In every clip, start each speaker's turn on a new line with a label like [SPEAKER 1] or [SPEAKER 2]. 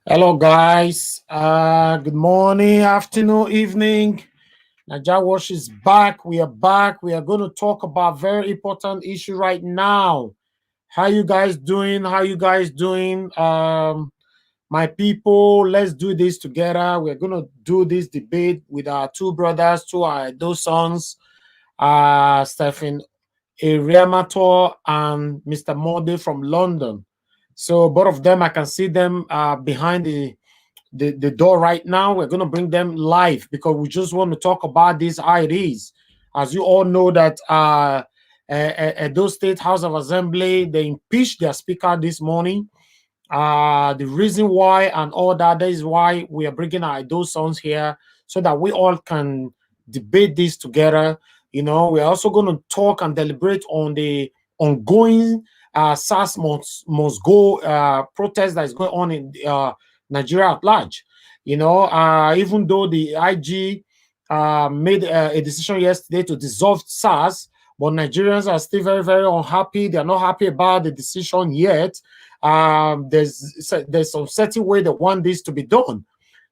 [SPEAKER 1] Hello, guys. Good morning, afternoon, evening. Naija Wash is back. We are back. We are going to talk about very important issue right now. How you guys doing? How you guys doing? My people, let's do this together. We're going to do this debate with our two brothers, those sons, Stephen Eriamiantoe and Mr. Mode from London. So both of them, I can see them behind the door right now. We're going to bring them live because we just want to talk about this how it is. As you all know that Edo State House of Assembly, they impeached their speaker this morning. The reason why and all that is why we are bringing our Edo sons here so that we all can debate this together. We're also going to talk and deliberate on the ongoing SARS must go protest that is going on in Nigeria at large. Even though the IG made a decision yesterday to dissolve SARS, but Nigerians are still very, very unhappy. They're not happy about the decision yet. There's some certain way they want this to be done.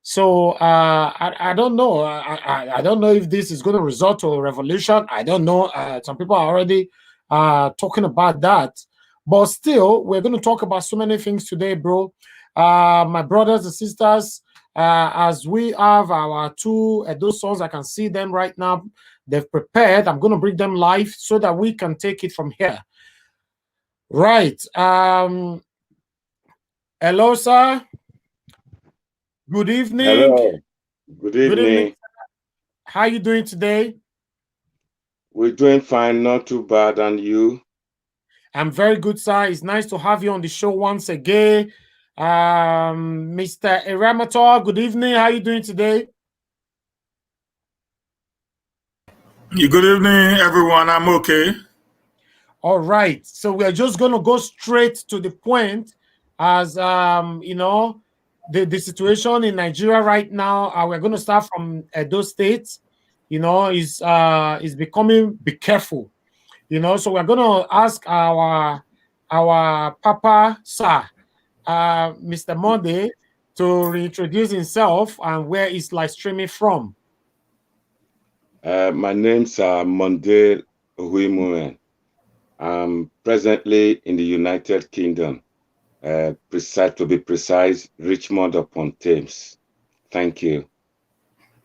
[SPEAKER 1] So I don't know. I don't know if this is going to result to a revolution. I don't know. Some people are already talking about that. But still, we're going to talk about so many things today, bro. My brothers and sisters, as we have our two those sons, I can see them right now. They've prepared. I'm going to bring them live so that we can take it from here. Right. Hello, sir. Good evening.
[SPEAKER 2] Hello. Good evening.
[SPEAKER 1] Good evening. How are you doing today?
[SPEAKER 2] We're doing fine, not too bad. And you?
[SPEAKER 1] I'm very good, sir. It's nice to have you on the show once again. Mr. Eriamiantoe, good evening. How are you doing today?
[SPEAKER 3] Good evening, everyone. I'm okay.
[SPEAKER 1] All right. So we are just going to go straight to the point as, the situation in Nigeria right now. We're going to start from Edo State. Is becoming be careful. So we're going to ask our Papa, sir, Mr. Monday, to reintroduce himself and where he's live streaming from.
[SPEAKER 2] My name's Monday Huimumen. I'm presently in the United Kingdom, to be precise, Richmond upon Thames. Thank you.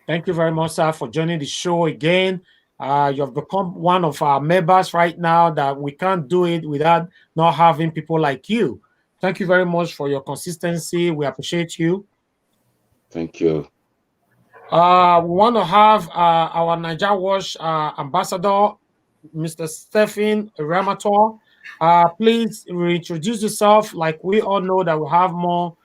[SPEAKER 1] Thank you very much, sir, for joining the show again. You have become one of our members right now that we can't do it without not having people like you. Thank you very much for your consistency. We appreciate you.
[SPEAKER 2] Thank you.
[SPEAKER 1] We want to have our Naija Wash ambassador, Mr. Stephen Eriamiantoe. Please reintroduce yourself. Like we all know that we have more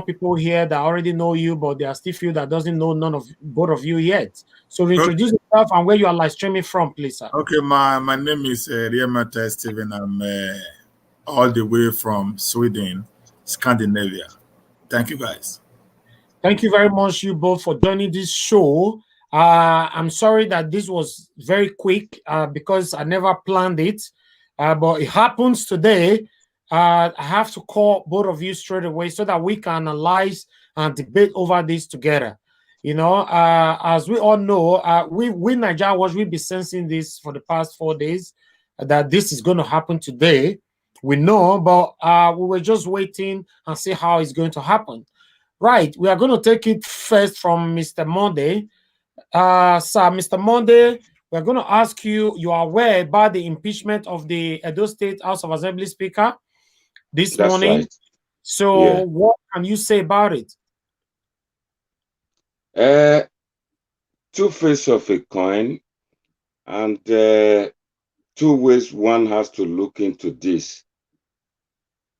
[SPEAKER 1] people here that already know you, but there are still few that doesn't know none of both of you yet. So reintroduce yourself and where you are live streaming from, please, sir.
[SPEAKER 3] Okay, my name is Eriamiantoe Stephen. I'm all the way from Sweden, Scandinavia. Thank you, guys.
[SPEAKER 1] Thank you very much, you both, for joining this show. I'm sorry that this was very quick because I never planned it, but it happens today. I have to call both of you straight away so that we can analyze and debate over this together. As we all know, we Nigeria we've been sensing this for the past 4 days that this is going to happen today. We know, but we were just waiting and see how it's going to happen. Right, we are going to take it first from Mr. Monday. Sir, Mr. Monday, we're going to ask you, you are aware about the impeachment of the Edo State House of Assembly Speaker this
[SPEAKER 2] That's
[SPEAKER 1] morning.
[SPEAKER 2] right.
[SPEAKER 1] So
[SPEAKER 2] Yeah.
[SPEAKER 1] what can you say about it?
[SPEAKER 2] Two faces of a coin, and two ways one has to look into this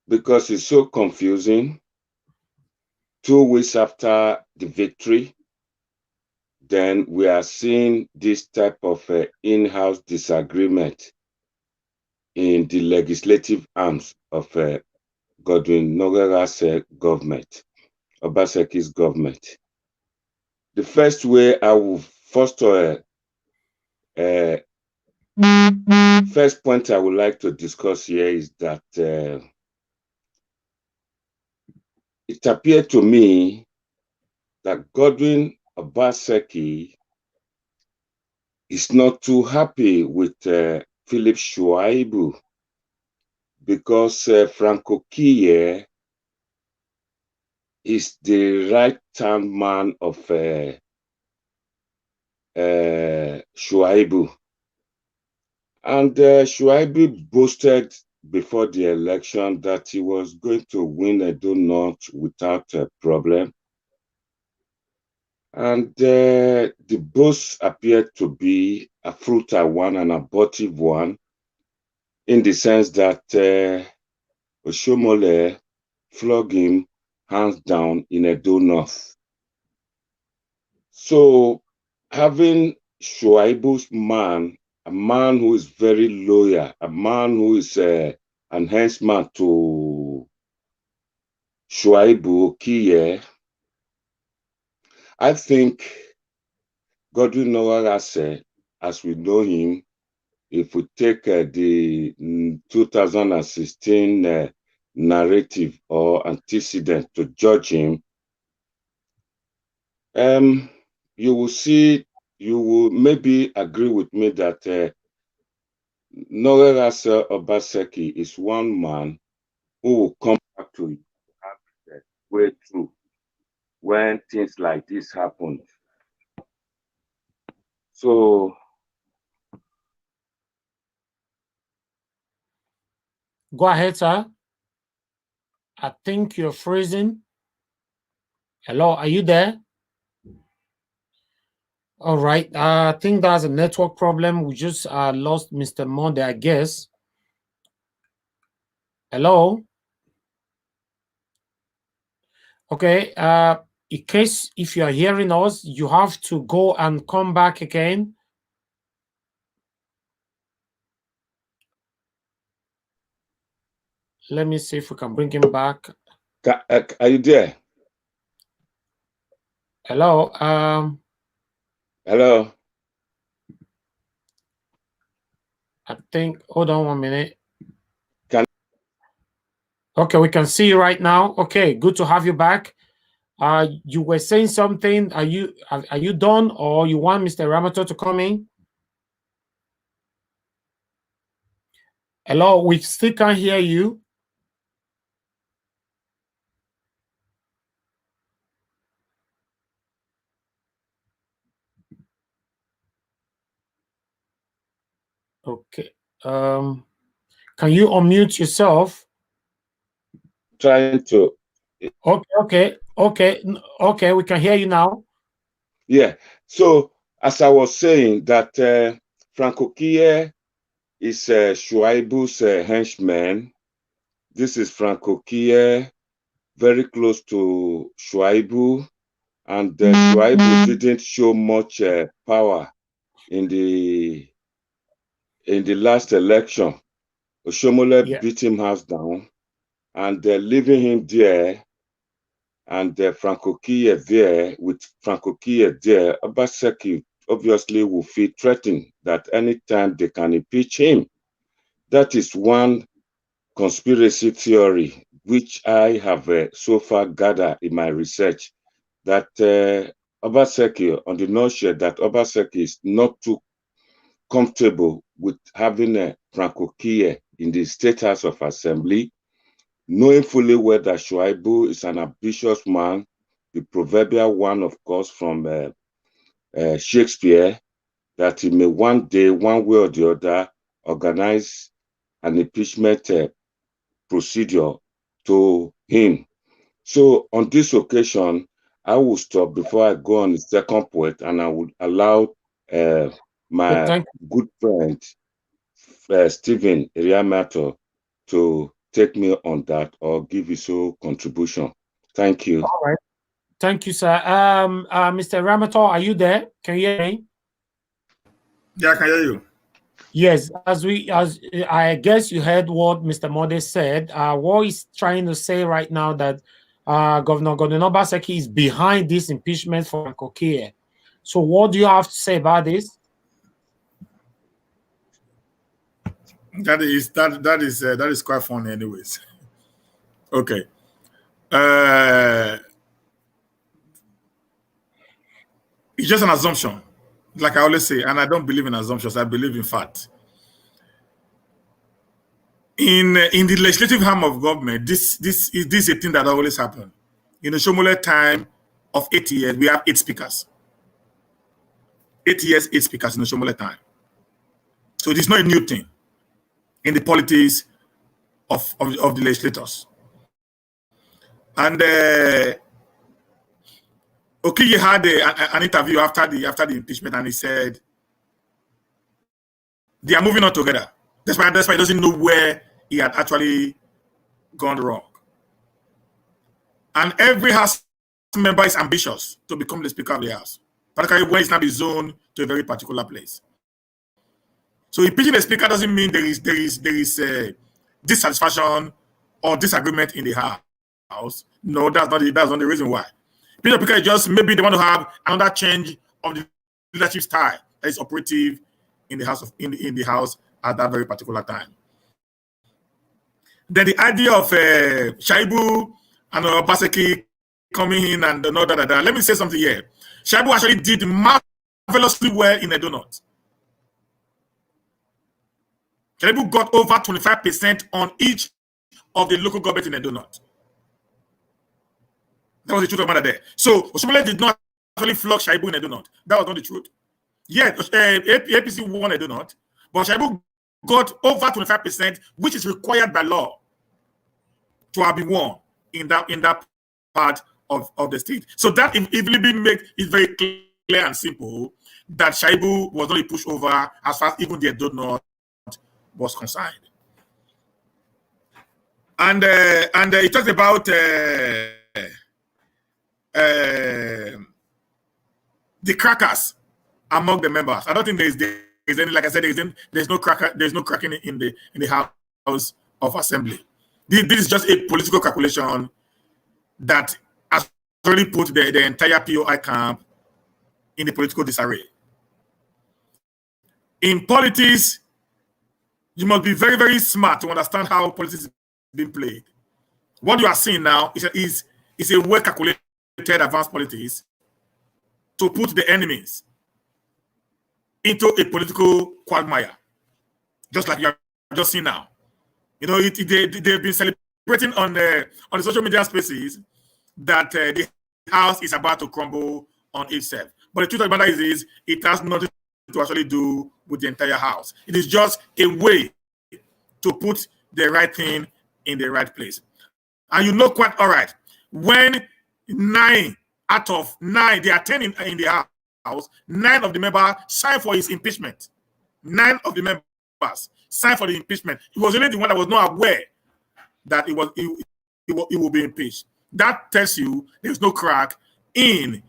[SPEAKER 2] because it's so confusing. 2 weeks after the victory, then we are seeing this type of in-house disagreement in the legislative arms of Godwin Nogara's government, Obaseki's government. The first way I will first point I would like to discuss here is that it appeared to me that Godwin Obaseki is not too happy with Philip Shuaibu because Franco Kiye is the right-hand man of Shuaibu. And Shuaibu boasted before the election that he was going to win a donut without a problem. And the boast appeared to be a fruitful one, an abortive one, in the sense that Oshomole flogged him hands down in a donut. So having Shuaibu's man, a man who is very loyal, a man who is an henchman to Shuaibu Kiye, I think Godwin Nowarase, as we know him, if we take the 2016 narrative or antecedent to judge him, you will see, you will maybe agree with me that Nowarase Obaseki is one man who will come back to have the way through when things like this happen. So
[SPEAKER 1] Go ahead, sir. I think you're freezing. Hello, are you there? All right. I think that's a network problem. We just lost Mr. Monde, I guess. Hello. Okay. In case if you are hearing us, you have to go and come back again. Let me see if we can bring him back.
[SPEAKER 2] Are you there?
[SPEAKER 1] Hello.
[SPEAKER 2] Hello.
[SPEAKER 1] I think. Hold on 1 minute.
[SPEAKER 2] Okay,
[SPEAKER 1] we can see you right now. Okay, good to have you back. You were saying something. Are you done, or you want Mr. Eriamiantoe to come in? Hello, we still can't hear you. Okay. Can you unmute yourself?
[SPEAKER 2] Trying to.
[SPEAKER 1] Okay. We can hear you now.
[SPEAKER 2] Yeah. So as I was saying that Franco Kiye is Shuaibu's henchman. This is Franco Kiye, very close to Shuaibu, and Shuaibu didn't show much power in the last election. Oshomole beat him hands down, and leaving him there, and Franco Kiye there, with Franco Kiye there, Obaseki obviously will feel threatened that anytime they can impeach him. That is one conspiracy theory which I have so far gathered in my research, that Obaseki, on the notion that Obaseki is not too comfortable with having Franco Kiye in the State House of Assembly, knowing fully well that Shuaibu is an ambitious man, the proverbial one, of course, from Shakespeare, that he may one day, one way or the other, organize an impeachment procedure to him. So on this occasion, I will stop before I go on the second point, and I would allow my good friend, Stephen Eriamiantoe, to take me on that or give his own contribution. Thank you.
[SPEAKER 1] All right. Thank you, sir. Mr. Eriamiantoe, are you there? Can you hear me?
[SPEAKER 3] Yeah, I can hear you.
[SPEAKER 1] Yes, as I guess you heard what Mr. Monde said. What he's trying to say right now that Governor Obaseki is behind this impeachment for Franco Kiye. So what do you have to say about this?
[SPEAKER 3] That is quite funny, anyways. Okay. It's just an assumption. Like I always say, and I don't believe in assumptions, I believe in fact. In the legislative arm of government, this is a thing that always happens. In the Shomole time of 8 years, we have 8 speakers. 8 years, 8 speakers in the Shomole time. So it is not a new thing in the politics of the legislators. And Okiye had an interview after the impeachment, and he said they are moving on together. That's why he doesn't know where he had actually gone wrong. And every House member is ambitious to become the Speaker of the House, particularly when it's not be zoned to a very particular place. So impeaching the Speaker doesn't mean there is dissatisfaction or disagreement in the House. No, that's not the reason why. Impeaching the Speaker is just maybe they want to have another change of the leadership style that is operative in the House in the House at that very particular time. Then the idea of Shaibu and Obaseki coming in and let me say something here. Shaibu actually did marvelously well in Edo North. Shaibu got over 25% on each of the local government in Edo North. That was the truth of the matter there. So Oshimole did not actually flog Shaibu in Edo North. That was not the truth. Yet APC won Edo North, but Shaibu got over 25%, which is required by law to have been won in that part of the state. So that easily make it very clear and simple that Shaibu was not a pushover as far as even the Edo North was concerned. And he talked about the crackers among the members. I don't think there's any, like I said, there's no cracking in the House of Assembly. This is just a political calculation that has already put the entire POI camp in the political disarray. In politics, you must be very, very smart to understand how politics is being played. What you are seeing now is a well-calculated advanced politics to put the enemies into a political quagmire, just like you are just seeing now. You know, they've been celebrating on the social media spaces that the House is about to crumble on itself. But the truth of the matter is it has nothing to actually do with the entire House. It is just a way to put the right thing in the right place. And you know quite all right, when 9 out of 9, there are 10 in the House, 9 of the members signed for his impeachment. 9 of the members signed for the impeachment. He was only the one that was not aware that it will be impeached. That tells you there's no crack in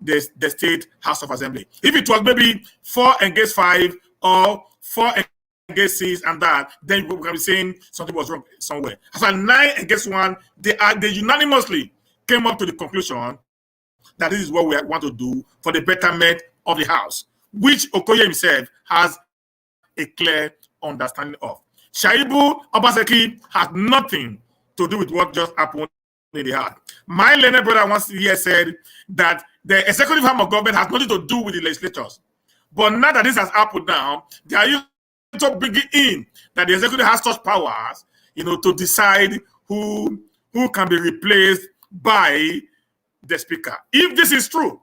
[SPEAKER 3] the state House of Assembly. If it was maybe 4 against 5 or 4 against 6 and that, then we can be saying something was wrong somewhere. As for 9 against 1, they unanimously came up to the conclusion that this is what we want to do for the betterment of the House, which Okoye himself has a clear understanding of. Shaibu Obaseki has nothing to do with what just happened in the House. My learned brother once here said that the executive arm of government has nothing to do with the legislators. But now that this has happened now, they are used to bring in that the executive has such powers, you know, to decide who can be replaced by the speaker. If this is true,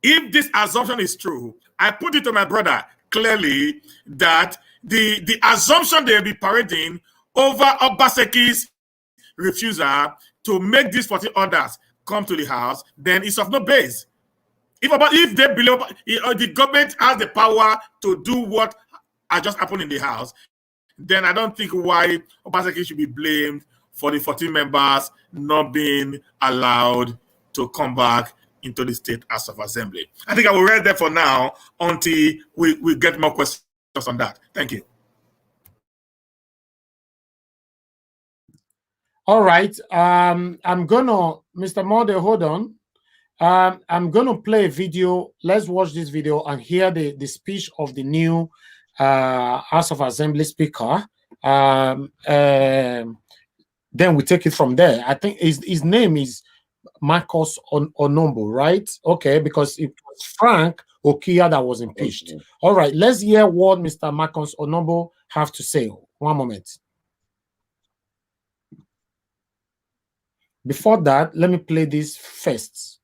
[SPEAKER 3] if this assumption is true, I put it to my brother clearly that the assumption they'll be parading over Obaseki's refusal to make these 40 orders come to the House, then it's of no base. If they believe the government has the power to do what has just happened in the House, then I don't think why Obaseki should be blamed for the 14 members not being allowed to come back into the State House of Assembly. I think I will rest there for now until we get more questions on that. Thank you.
[SPEAKER 1] All right. I'm gonna, Mr. Mode, hold on. I'm gonna play a video. Let's watch this video and hear the speech of the new House of Assembly Speaker. Then we take it from there. I think his name is Marcus Onombo, right? Okay, because it was Frank Okia that was impeached.
[SPEAKER 2] Okay.
[SPEAKER 1] All right, let's hear what Mr. Marcus Onombo have to say. One moment. Before that, let me play this first.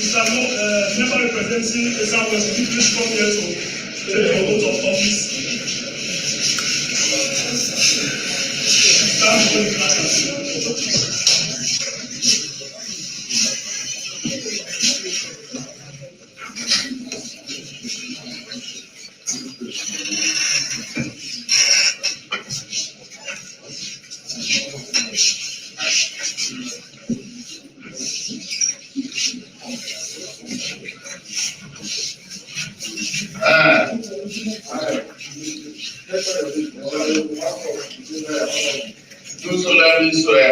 [SPEAKER 4] Mr. Member representing the Southwest, could you please come here to take your oath of office? Stand for the class.
[SPEAKER 5] Do solemnly swear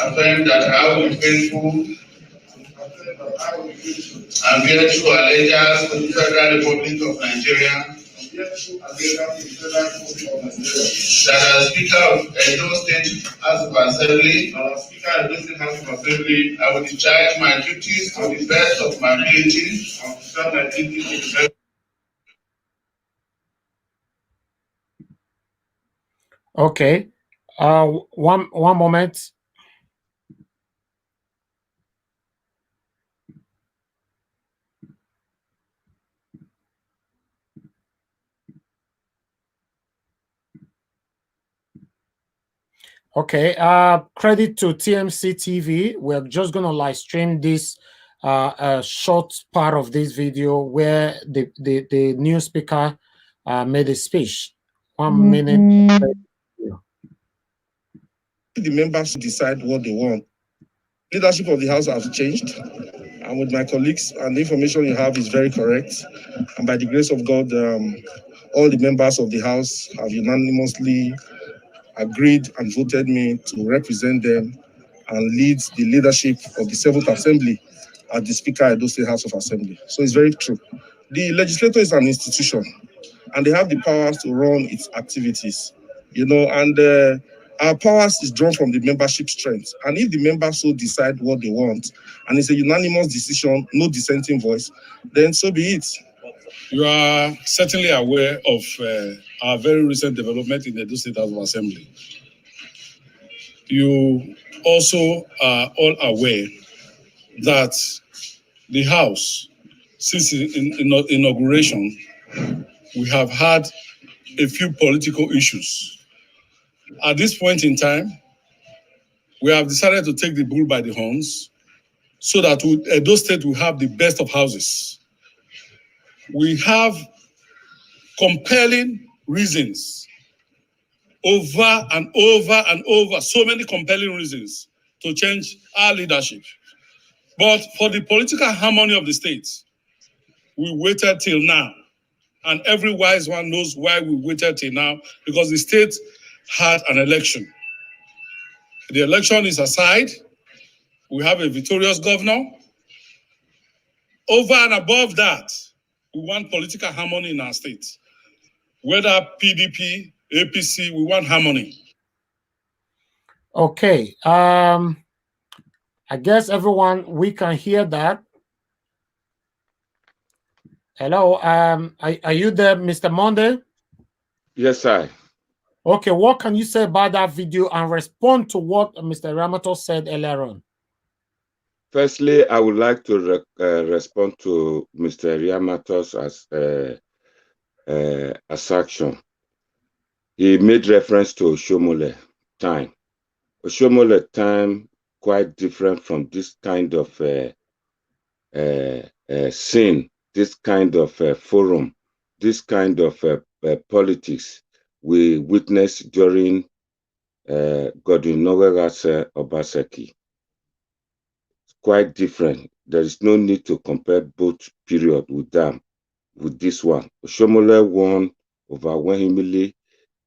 [SPEAKER 5] affirm that I will be faithful and bear true allegiance to the Federal Republic of Nigeria. That as Speaker of Edo State House of Assembly, I will discharge my duties to the best of my ability.
[SPEAKER 1] Okay. One moment. Okay. Credit to TMC TV. We're just gonna live stream this short part of this video where the new speaker made a speech. 1 minute.
[SPEAKER 6] The members decide what they want. Leadership of the House has changed. And with my colleagues, and the information you have is very correct. And by the grace of God, all the members of the House have unanimously agreed and voted me to represent them and lead the leadership of the 7th Assembly as the Speaker of the State House of Assembly. So it's very true. The legislature is an institution, and they have the powers to run its activities, and our powers is drawn from the membership strength. And if the members so decide what they want, and it's a unanimous decision, no dissenting voice, then so be it.
[SPEAKER 7] You are certainly aware of our very recent development in the Edo State House of Assembly. You also are all aware that the House, since inauguration, we have had a few political issues. At this point in time, we have decided to take the bull by the horns so that Edo State will have the best of houses. We have compelling reasons over and over and over, so many compelling reasons to change our leadership. But for the political harmony of the state, we waited till now. And every wise one knows why we waited till now, because the state had an election. The election is aside. We have a victorious governor. Over and above that, we want political harmony in our state. Whether PDP, APC, we want harmony.
[SPEAKER 1] Okay. I guess everyone, we can hear that. Hello. Are you there, Mr. Monday?
[SPEAKER 2] Yes, sir.
[SPEAKER 1] Okay. What can you say about that video and respond to what Mr. Eriamiantoe said earlier on?
[SPEAKER 2] Firstly, I would like to respond to Mr. Eriamiantoe's assertion. He made reference to Oshomole time. Oshomole time quite different from this kind of scene, this kind of forum, this kind of politics we witnessed during Godwin Nogaga's Obaseki. Quite different. There is no need to compare both periods with them, with this one. Oshomole won overwhelmingly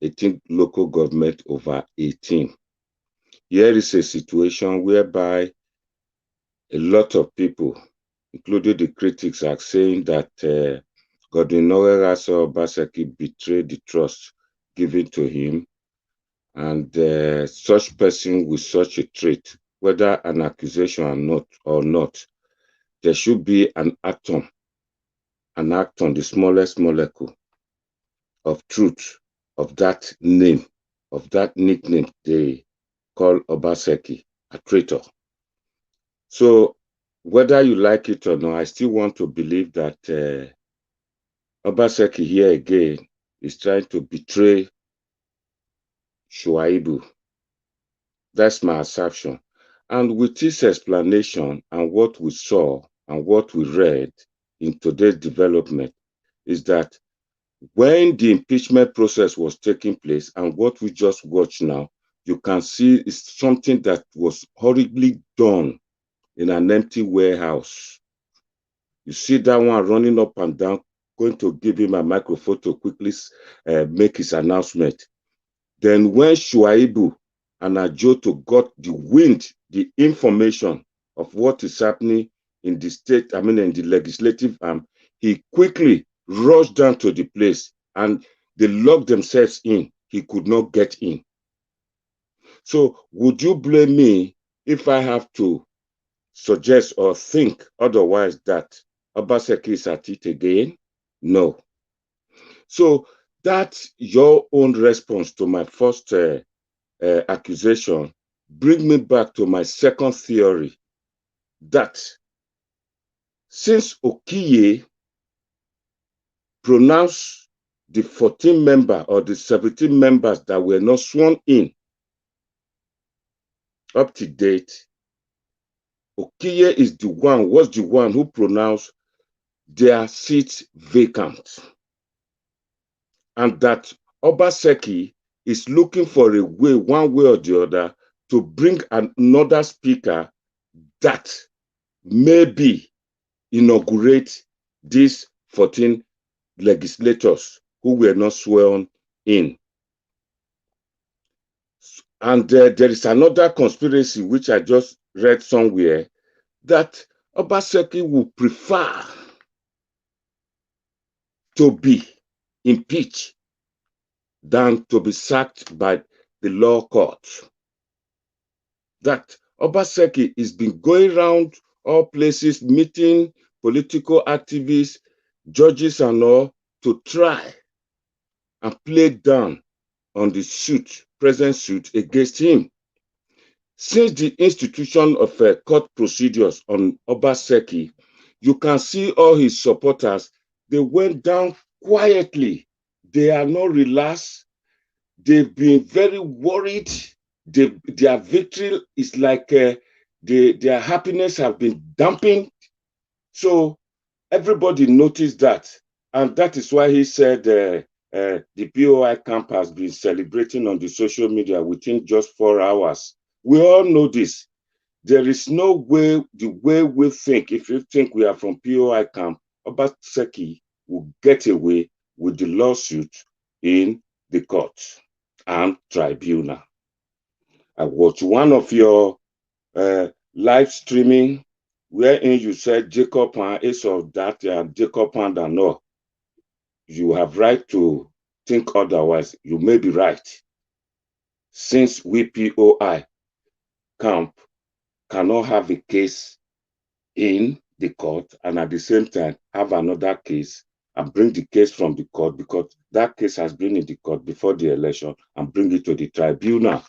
[SPEAKER 2] 18 local government over 18. Here is a situation whereby a lot of people, including the critics, are saying that Godwin Obaseki betrayed the trust given to him, and such person with such a trait, whether an accusation or not, there should be an atom, the smallest molecule of truth of that name, of that nickname they call Obaseki, a traitor. So whether you like it or not, I still want to believe that Obaseki here again is trying to betray Shuaibu. That's my assumption. And with this explanation and what we saw and what we read in today's development is that when the impeachment process was taking place and what we just watched now, you can see it's something that was horribly done in an empty warehouse. You see that one running up and down, going to give him a microphone to quickly make his announcement. Then when Shuaibu and Ajoto got the wind, the information of what is happening in the state, in the legislative arm, he quickly rushed down to the place and they locked themselves in. He could not get in. So would you blame me if I have to suggest or think otherwise that Obaseki is at it again? No. So that's your own response to my first accusation. Bring me back to my second theory, that since Okiye pronounced the 14 members or the 17 members that were not sworn in up to date, Okiye was the one who pronounced their seats vacant. And that Obaseki is looking for a way, one way or the other, to bring another speaker that maybe inaugurate these 14 legislators who were not sworn in. And there is another conspiracy which I just read somewhere, that Obaseki would prefer to be impeached than to be sacked by the law court. That Obaseki has been going around all places, meeting political activists, judges and all, to try and play down on the present suit against him. Since the institution of court procedures on Obaseki, you can see all his supporters, they went down quietly. They are not relaxed. They've been very worried. Their victory is like their happiness have been dampened. So everybody noticed that. And that is why he said the POI camp has been celebrating on the social media within just 4 hours. We all know this. There is no way, the way we think, if you think we are from POI camp, Obaseki will get away with the lawsuit in the court and tribunal. I watched one of your live streaming wherein you said Jacob and Ace of that and Jacob and no. You have right to think otherwise. You may be right. Since we POI camp cannot have a case in the court and at the same time have another case and bring the case from the court, because that case has been in the court before the election, and bring it to the tribunal.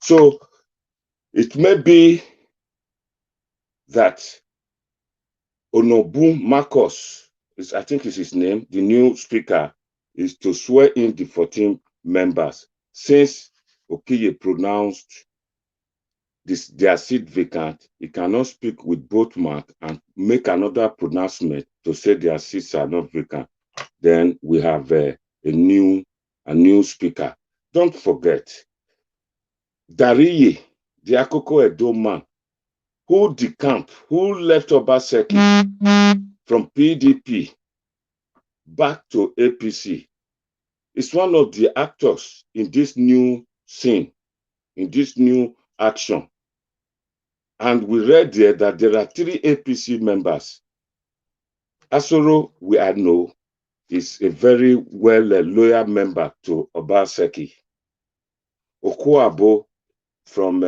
[SPEAKER 2] So it may be that Onobu Marcos, I think is his name, the new speaker, is to swear in the 14 members. Since Okiye pronounced their seat vacant, he cannot speak with both mouths and make another pronouncement to say their seats are not vacant. Then we have a new speaker. Don't forget, Dariye, the Akoko Edo man, who left Obaseki from PDP back to APC, is one of the actors in this new scene, in this new action. And we read there that there are 3 APC members. Asoro, we know, is a very well loyal member to Obaseki. Okuabo from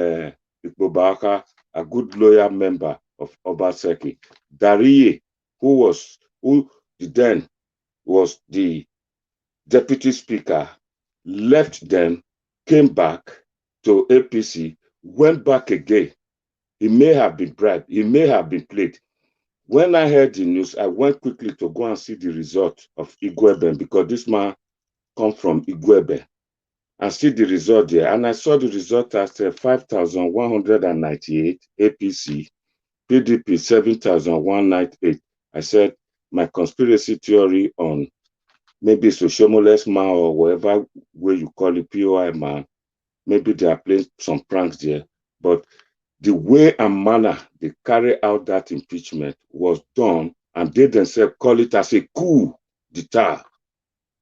[SPEAKER 2] Ikbobaka, a good loyal member of Obaseki. Dariye, who then was the deputy speaker, left them, came back to APC, went back again. He may have been bribed, he may have been played. When I heard the news, I went quickly to go and see the result of Igwebe, because this man comes from Igwebe, and see the result there. And I saw the result as 5,198 APC, PDP 7,198. I said, my conspiracy theory on maybe it's a shameless man or whatever way you call it, POI man, maybe they are playing some pranks there. But the way and manner they carry out that impeachment was done, and they themselves call it as a coup d'etat.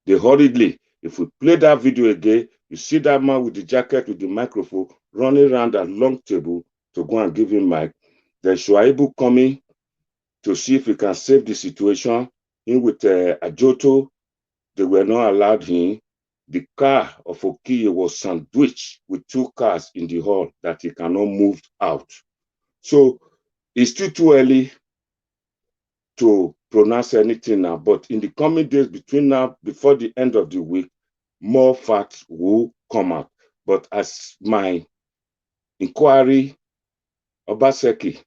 [SPEAKER 2] They hurriedly, if we play that video again, you see that man with the jacket, with the microphone, running around that long table to go and give him mic. Then Shuaibu coming to see if he can save the situation. In with Ajoto, they were not allowed in. The car of Okiye was sandwiched with 2 cars in the hall that he cannot move out. So it's still too early to pronounce anything now, but in the coming days between now, before the end of the week, more facts will come out. But as my inquiry, Obaseki,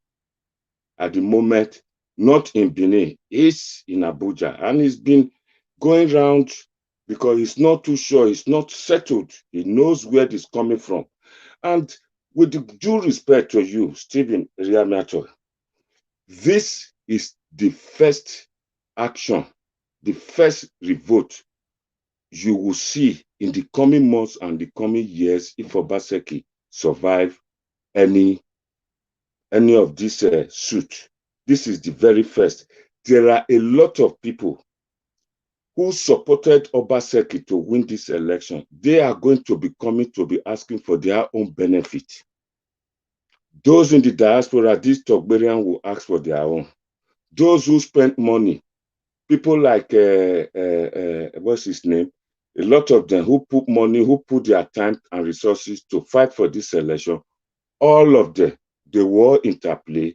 [SPEAKER 2] at the moment, not in Benin, is in Abuja, and he's been going around because he's not too sure, he's not settled. He knows where this is coming from. And with the due respect to you, Stephen Eriamiantoe, this is the first action, the first revolt you will see in the coming months and the coming years if Obaseki survive any of this suit. This is the very first. There are a lot of people who supported Obaseki to win this election. They are going to be coming to be asking for their own benefit. Those in the diaspora, this Togberian will ask for their own. Those who spent money, people like, what's his name? A lot of them who put money, who put their time and resources to fight for this election, all of them, they will interplay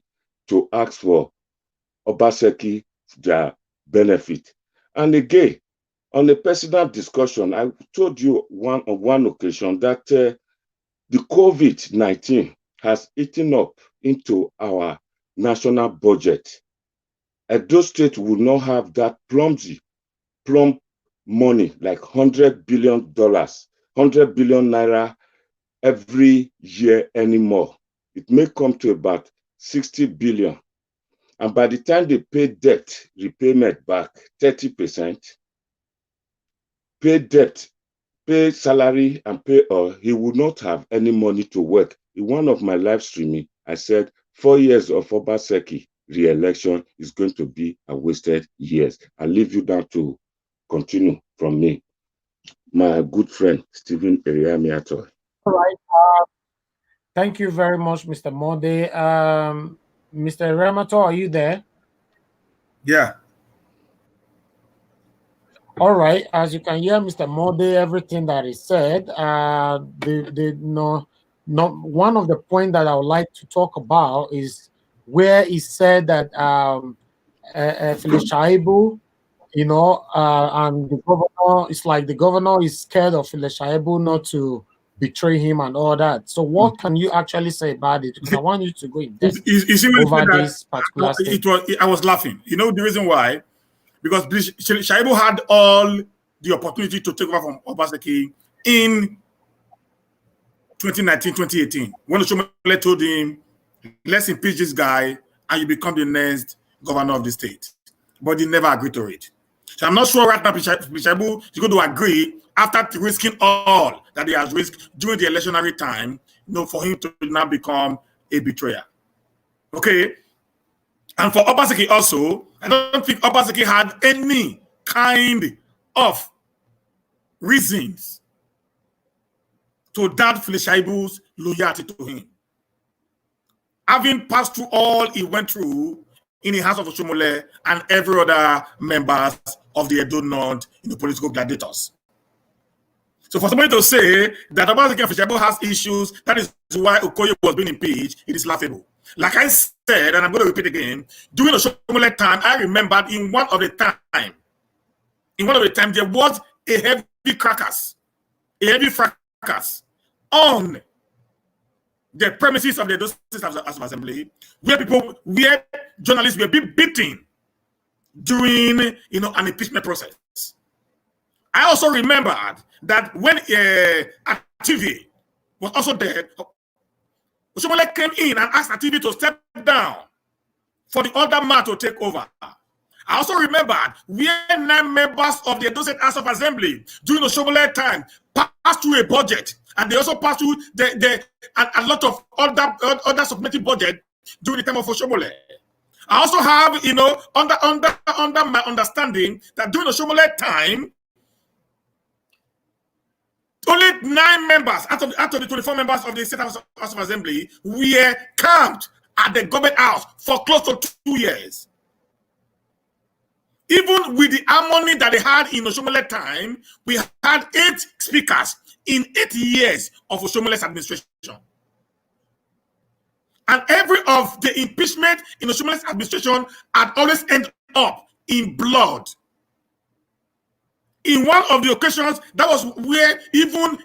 [SPEAKER 2] to ask for Obaseki their benefit. And again, on a personal discussion, I told you on one occasion that the COVID-19 has eaten up into our national budget. Edo State would not have that plump money, like $100 billion, 100 billion naira every year anymore. It may come to about 60 billion. And by the time they pay debt repayment back, 30%, pay debt, pay salary, and pay all, he would not have any money to work. In one of my live streaming, I said 4 years of Obaseki re-election is going to be a wasted years. I leave you down to continue from me. My good friend, Stephen Eriamiantoe.
[SPEAKER 1] All right. Thank you very much, Mr. Mode. Mr. Eriamiantoe, are you there?
[SPEAKER 3] Yeah.
[SPEAKER 1] All right. As you can hear, Mr. Mode, everything that he said, one of the points that I would like to talk about is where he said that Phyllis Shaibu, and the governor, it's like the governor is scared of Phyllis Shaibu not to betray him and all that. So what can you actually say about it? Because I want you to go in depth over this particular statement.
[SPEAKER 3] I was laughing. You know the reason why? Because Shaibu had all the opportunity to take over from Obaseki in 2019, 2018. When Oshomole told him, let's impeach this guy and you become the next governor of the state. But he never agreed to it. So I'm not sure right now Shaibu is going to agree after risking all that he has risked during the electionary time, for him to now become a betrayer. Okay? And for Obaseki also, I don't think Obaseki had any kind of reasons to doubt Phyllis Shaibu's loyalty to him. having passed through all he went through in the hands of Oshomole and every other members of the Edo North political gladiators. So for somebody to say that Obaseki and Fisher has issues, that is why Okoye was being impeached, it is laughable. Like I said, and I'm going to repeat again, during Oshomole time, I remembered in one of the time, there was a heavy fracas on the premises of the Edo State House of Assembly, where journalists were being beaten during an impeachment process. I also remembered that when TV was also there, Oshomole came in and asked TV to step down for the other man to take over. I also remembered where 9 members of the Edo State House of Assembly during Oshomole time passed through a budget, and they also passed through a lot of other supplementary budget during the time of Oshomole. I also have, under my understanding that during Oshomole time, only 9 members out of the 24 members of the State House of Assembly were camped at the government house for close to 2 years. Even with the harmony that they had in Oshomole time, we had 8 speakers in 8 years of Oshomole's administration. And every of the impeachment in Oshomole's administration had always ended up in blood. In one of the occasions, that was where even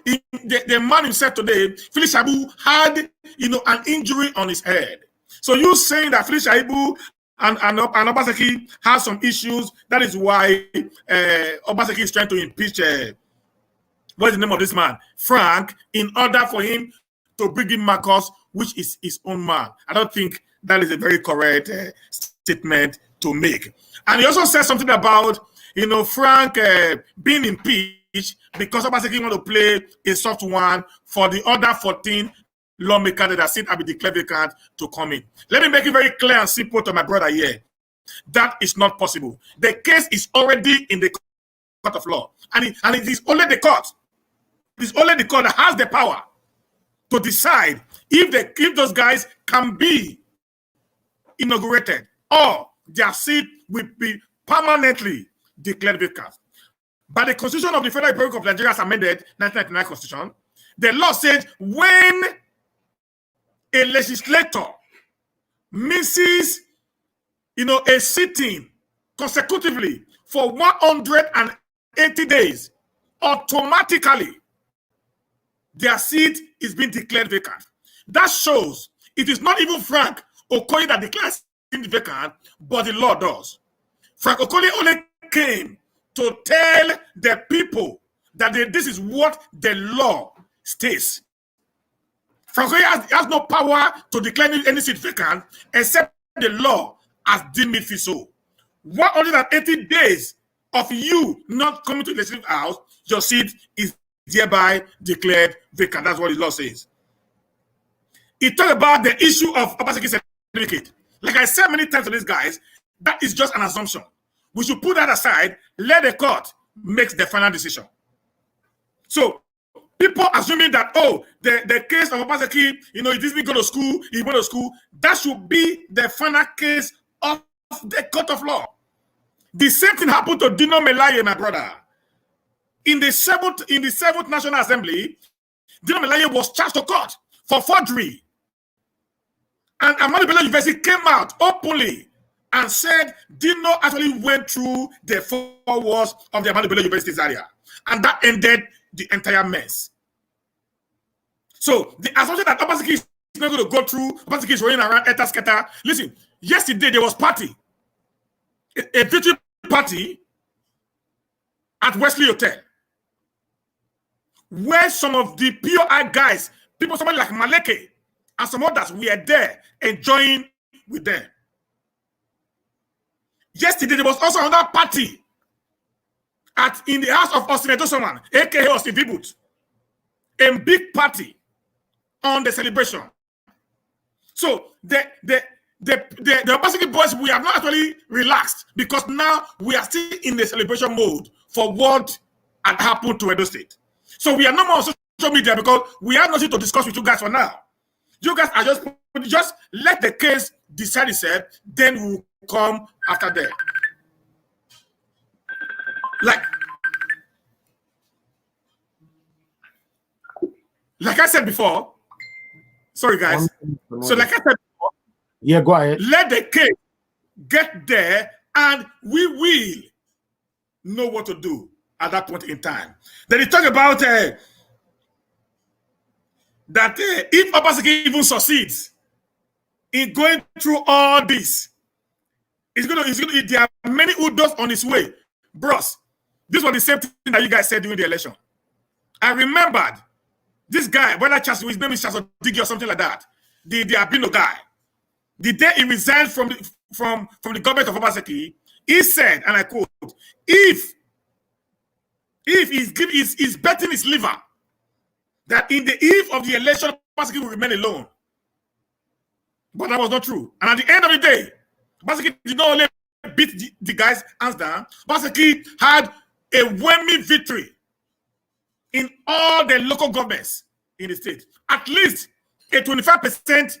[SPEAKER 3] the man himself today, Phyllis Shaibu, had an injury on his head. So you saying that Phyllis Shaibu and Obaseki have some issues, that is why Obaseki is trying to impeach what is the name of this man? Frank, in order for him to bring in Marcus, which is his own man. I don't think that is a very correct statement to make. And he also said something about Frank being impeached because Obaseki want to play a soft one for the other 14 lawmakers that sit and be declared vacant to come in. Let me make it very clear and simple to my brother here. That is not possible. The case is already in the court of law. And it is only the court. It is only the court that has the power to decide if those guys can be inaugurated or their seat will be permanently declared vacant. By the Constitution of the Federal Republic of Nigeria, as amended 1999 Constitution, the law says when a legislator misses, a sitting consecutively for 180 days, automatically their seat is being declared vacant. That shows it is not even Frank Okoye that declares it vacant, but the law does. Frank Okoye only came to tell the people that this is what the law states. Frank Okoye has no power to declare any seat vacant except the law has deemed it so. 180 days of you not coming to the legislative house, your seat is thereby declared vacant. That's what the law says. It talks about the issue of Obaseki certificate. Like I said many times to these guys, that is just an assumption. We should put that aside, let the court make the final decision. So, people assuming that, the case of Obaseki, he didn't go to school, he went to school, that should be the final case of the court of law. The same thing happened to Dino Melaye, my brother. In the 7th National Assembly, Dino Melaye was charged to court for forgery. And Ahmadu Bello University came out openly and said Dino actually went through the 4 walls of the Ahmadu Bello University's area. And that ended the entire mess. So the assumption that Obaseki is not going to go through, Obaseki is running around Etasketa. Listen, yesterday there was party. A victory party at Wesley Hotel, where some of the POI guys, somebody like Maleke and some others, were there enjoying with them. Yesterday, there was also another party in the house of Austin Edosoman, aka Austin Vibut, a big party on the celebration. So the Obaseki boys, we have not actually relaxed because now we are still in the celebration mode for what had happened to Edo State. So we are no more on social media because we have nothing to discuss with you guys for now. You guys are just let the case decide itself, then we'll come after that. Like I said before, sorry guys. So like I said before,
[SPEAKER 1] yeah, go ahead.
[SPEAKER 3] Let the case get there and we will know what to do at that point in time. Then he talk about that if Obaseki even succeeds in going through all this, there are many udos on his way. Bros, this was the same thing that you guys said during the election. I remembered this guy, whether his name is Charles Digi or something like that, the Albino guy. The day he resigned from the government of Obaseki, he said, and I quote, if he's betting his liver that in the eve of the election, Obaseki will remain alone. But that was not true. And at the end of the day, Obaseki did not only beat the guys hands down, Obaseki had a whammy victory in all the local governments in the state. At least a 25%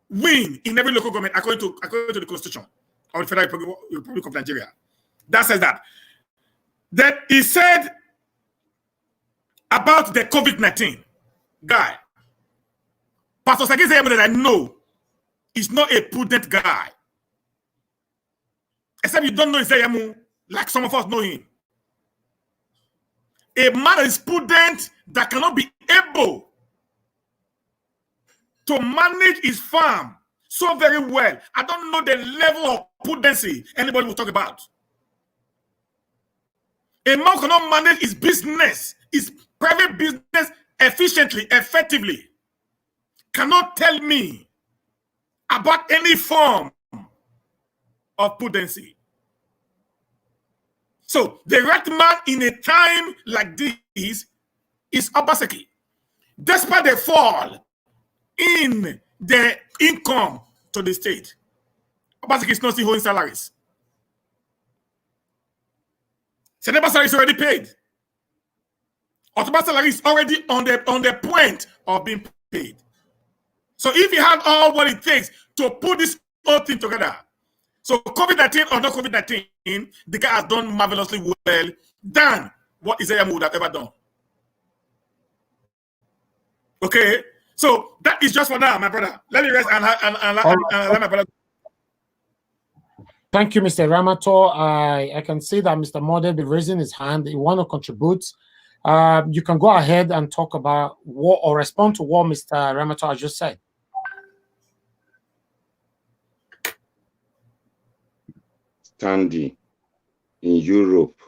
[SPEAKER 3] win in every local government according to the Constitution of the Federal Republic of Nigeria. That says that. Then he said about the COVID-19 guy, Pastor Sagi Zayamo that I know is not a prudent guy. Except you don't know Zayamo like some of us know him. A man that is prudent that cannot be able to manage his farm so very well. I don't know the level of prudency anybody will talk about. A man cannot manage his business, his private business efficiently, effectively. Cannot tell me about any form of prudency. So the right man in a time like this is Obaseki. Despite the fall in the income to the state, Obaseki is not still holding salaries. Seneba salary is already paid. October salary is already on the point of being paid. So if you have all what it takes to put this whole thing together, so COVID-19 or not COVID-19, the guy has done marvelously well than what Isaiah would have ever done. Okay, so that is just for now, my brother. Let me rest and let my brother.
[SPEAKER 1] Thank you, Mr. Eriamiantoe. I can see that Mr. Mode be raising his hand. He want to contribute. You can go ahead and talk about what or respond to what Mr. Eriamiantoe has just said.
[SPEAKER 2] Standing in Europe.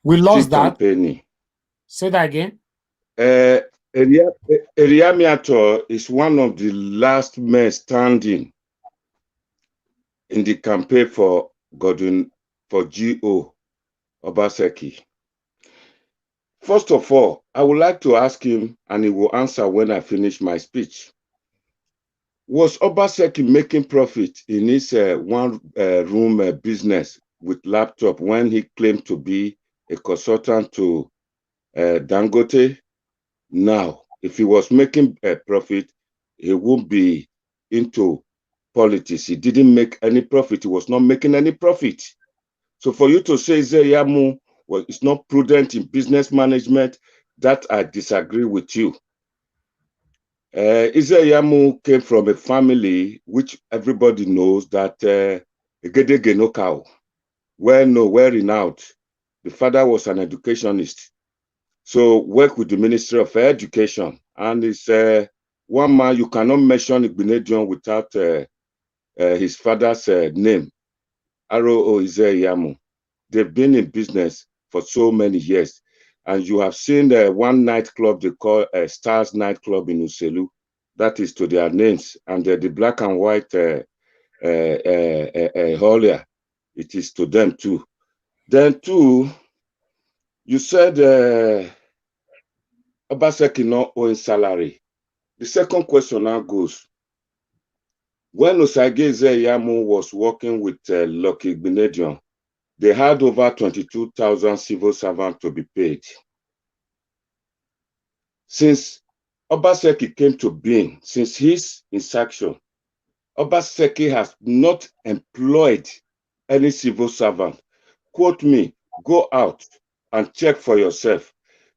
[SPEAKER 1] We lost that.
[SPEAKER 2] Campaigning.
[SPEAKER 1] Say that again.
[SPEAKER 2] Eriamiantoe is one of the last men standing in the campaign for G.O. Obaseki. First of all, I would like to ask him, and he will answer when I finish my speech. Was Obaseki making profit in his one-room business with laptop when he claimed to be a consultant to Dangote? Now, if he was making a profit, he won't be into politics. He didn't make any profit. He was not making any profit. So for you to say Zeyamu is not prudent in business management, that I disagree with you. Izeyamu came from a family which everybody knows that Egedegenokao, well renowned. The father was an educationist. So work with the Ministry of Education. And it's one man you cannot mention Igbinedion without his father's name, Aro Izeyamu. They've been in business for so many years. And you have seen one nightclub they call SARS nightclub in Uselu. That is to their names. And the black and white haulier, it is to them too. Then too, you said Obaseki not owing salary. The second question now goes, when Osage Zeyamu was working with Lucky Igbinedion, they had over 22,000 civil servants to be paid. Since Obaseki came to being, since his inception, Obaseki has not employed any civil servant. Quote me, go out and check for yourself.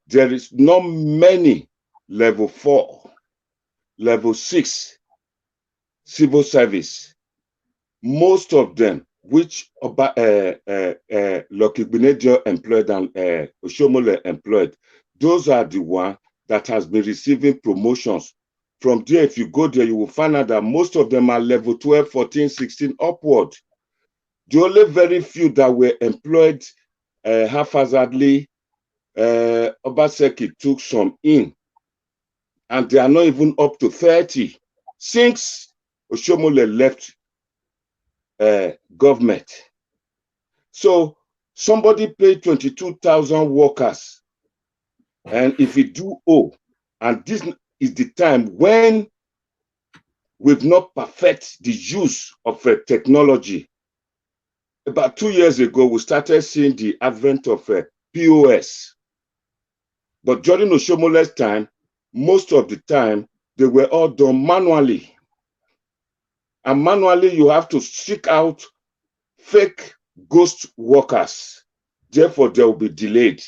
[SPEAKER 2] There is not many level 4, level 6 civil service. Most of them, which Lucky Benedio employed and Oshomole employed, those are the ones that has been receiving promotions. From there, if you go there, you will find out that most of them are level 12, 14, 16 upward. The only very few that were employed haphazardly, Obaseki took some in, and they are not even up to 30 since Oshomole left government. So somebody paid 22,000 workers, and if you do owe, and this is the time when we've not perfect the use of technology. About 2 years ago, we started seeing the advent of POS. But during Oshomole's time, most of the time, they were all done manually. And manually, you have to seek out fake ghost workers. Therefore, they will be delayed.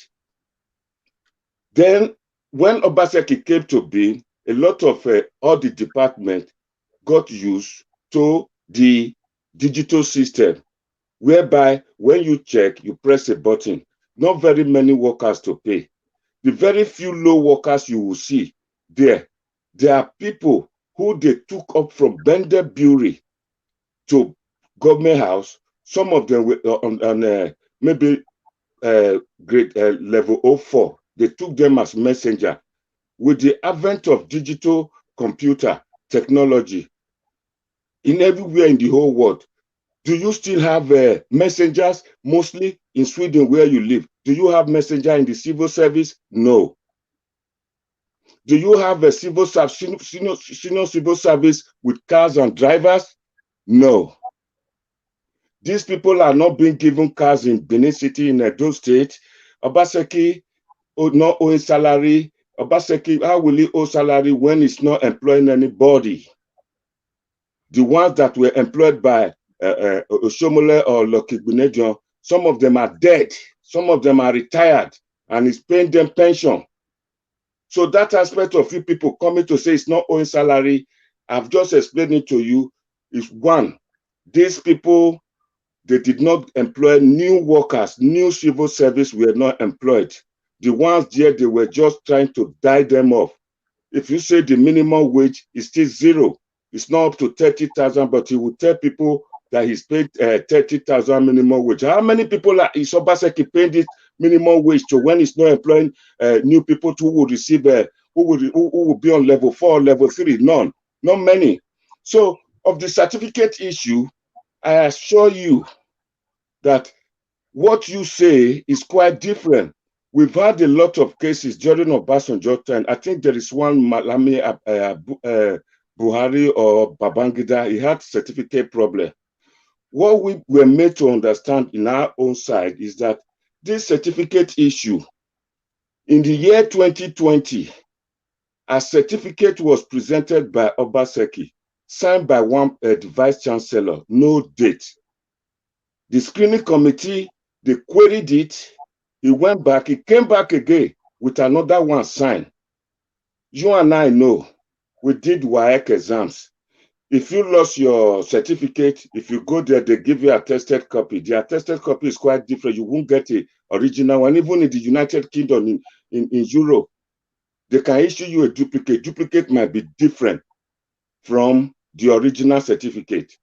[SPEAKER 2] Then, when Obaseki came to be, a lot of all the departments got used to the digital system, whereby when you check, you press a button. Not very many workers to pay. The very few low workers you will see there are people who they took up from Bender Brewery to government house. Some of them were on maybe grade level 04. They took them as messenger. With the advent of digital computer technology in everywhere in the whole world, do you still have messengers, mostly in Sweden where you live? Do you have messenger in the civil service? No. Do you have a civil service, senior civil service with cars and drivers? No. These people are not being given cars in Benin City, in Edo State. Obaseki not owing salary. Obaseki, how will he owe salary when he's not employing anybody? The ones that were employed by Oshomole or Lucky Benedio, some of them are dead. Some of them are retired, and he's paying them pension. So that aspect of you people coming to say it's not owing salary, I've just explained it to you, is one, these people, they did not employ new workers, new civil service were not employed. The ones there, they were just trying to die them off. If you say the minimum wage is still zero, it's not up to 30,000, but he will tell people that he's paid 30,000 minimum wage. How many people is Obaseki paying this minimum wage to when he's not employing new people who will receive, who will be on level 4 or level 3? None, not many. So of the certificate issue, I assure you that what you say is quite different. We've had a lot of cases during Obasanjo time. I think there is one Malami Buhari or Babangida, he had certificate problem. What we were made to understand in our own side is that this certificate issue, in the year 2020, a certificate was presented by Obaseki, signed by the vice chancellor, no date. The screening committee, they queried it. He went back, he came back again with another one signed. You and I know, we did WAEC exams. If you lost your certificate, if you go there, they give you a attested copy. The attested copy is quite different. You won't get the original one. Even in the United Kingdom, in Europe, they can issue you a duplicate. Duplicate might be different from the original certificate.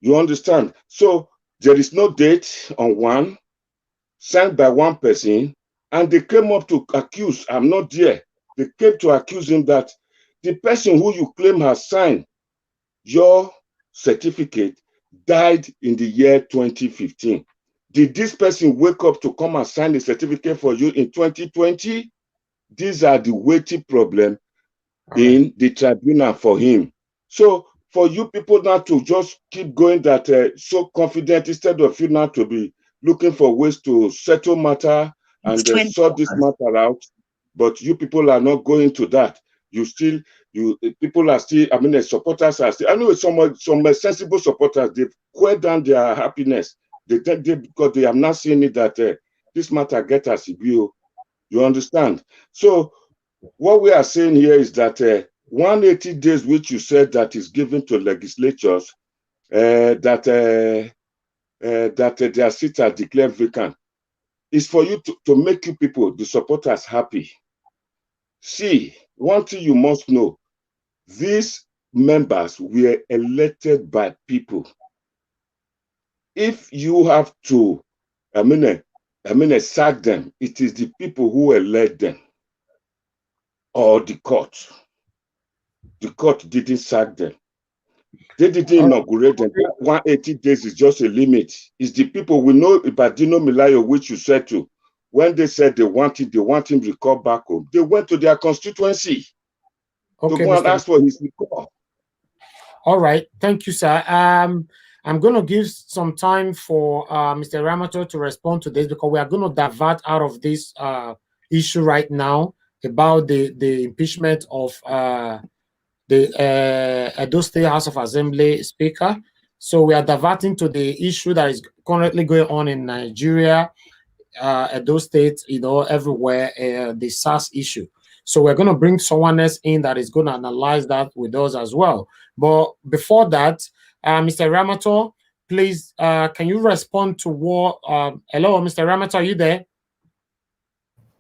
[SPEAKER 2] You understand? So there is no date on one, signed by one person, and they came up to accuse, I'm not there. They came to accuse him that the person who you claim has signed your certificate died in the year 2015. Did this person wake up to come and sign the certificate for you in 2020? These are the weighty problems in the tribunal for him. So for you people now to just keep going that so confident, instead of you now to be looking for ways to settle matter and sort this matter out, but you people are not going to that. people are still, I mean, the supporters are still, I know some sensible supporters, they've quelled down their happiness. Because they have not seen it that this matter get as a view. You understand? So what we are saying here is that 180 days, which you said that is given to legislatures, that their seats are declared vacant, is for you to make you people, the supporters, happy. See, one thing you must know, these members were elected by people. If you have to, sack them, it is the people who elect them, or the court. The court didn't sack them. They didn't inaugurate them. 180 days is just a limit. It's the people. We know Badino Milayo, which you said to, when they said they want him recalled back home, they went to their constituency to go and ask for his recall.
[SPEAKER 1] All right. Thank you, sir. I'm going to give some time for Mr. Eriamiantoe to respond to this, because we are going to divert out of this issue right now about the impeachment of the Edo State House of Assembly Speaker. So we are diverting to the issue that is currently going on in Nigeria, Edo State, everywhere, the SARS issue. So we're going to bring someone else in that is going to analyze that with us as well. But before that, Mr. Eriamiantoe, please, can you respond to what? Hello, Mr. Eriamiantoe, are you there?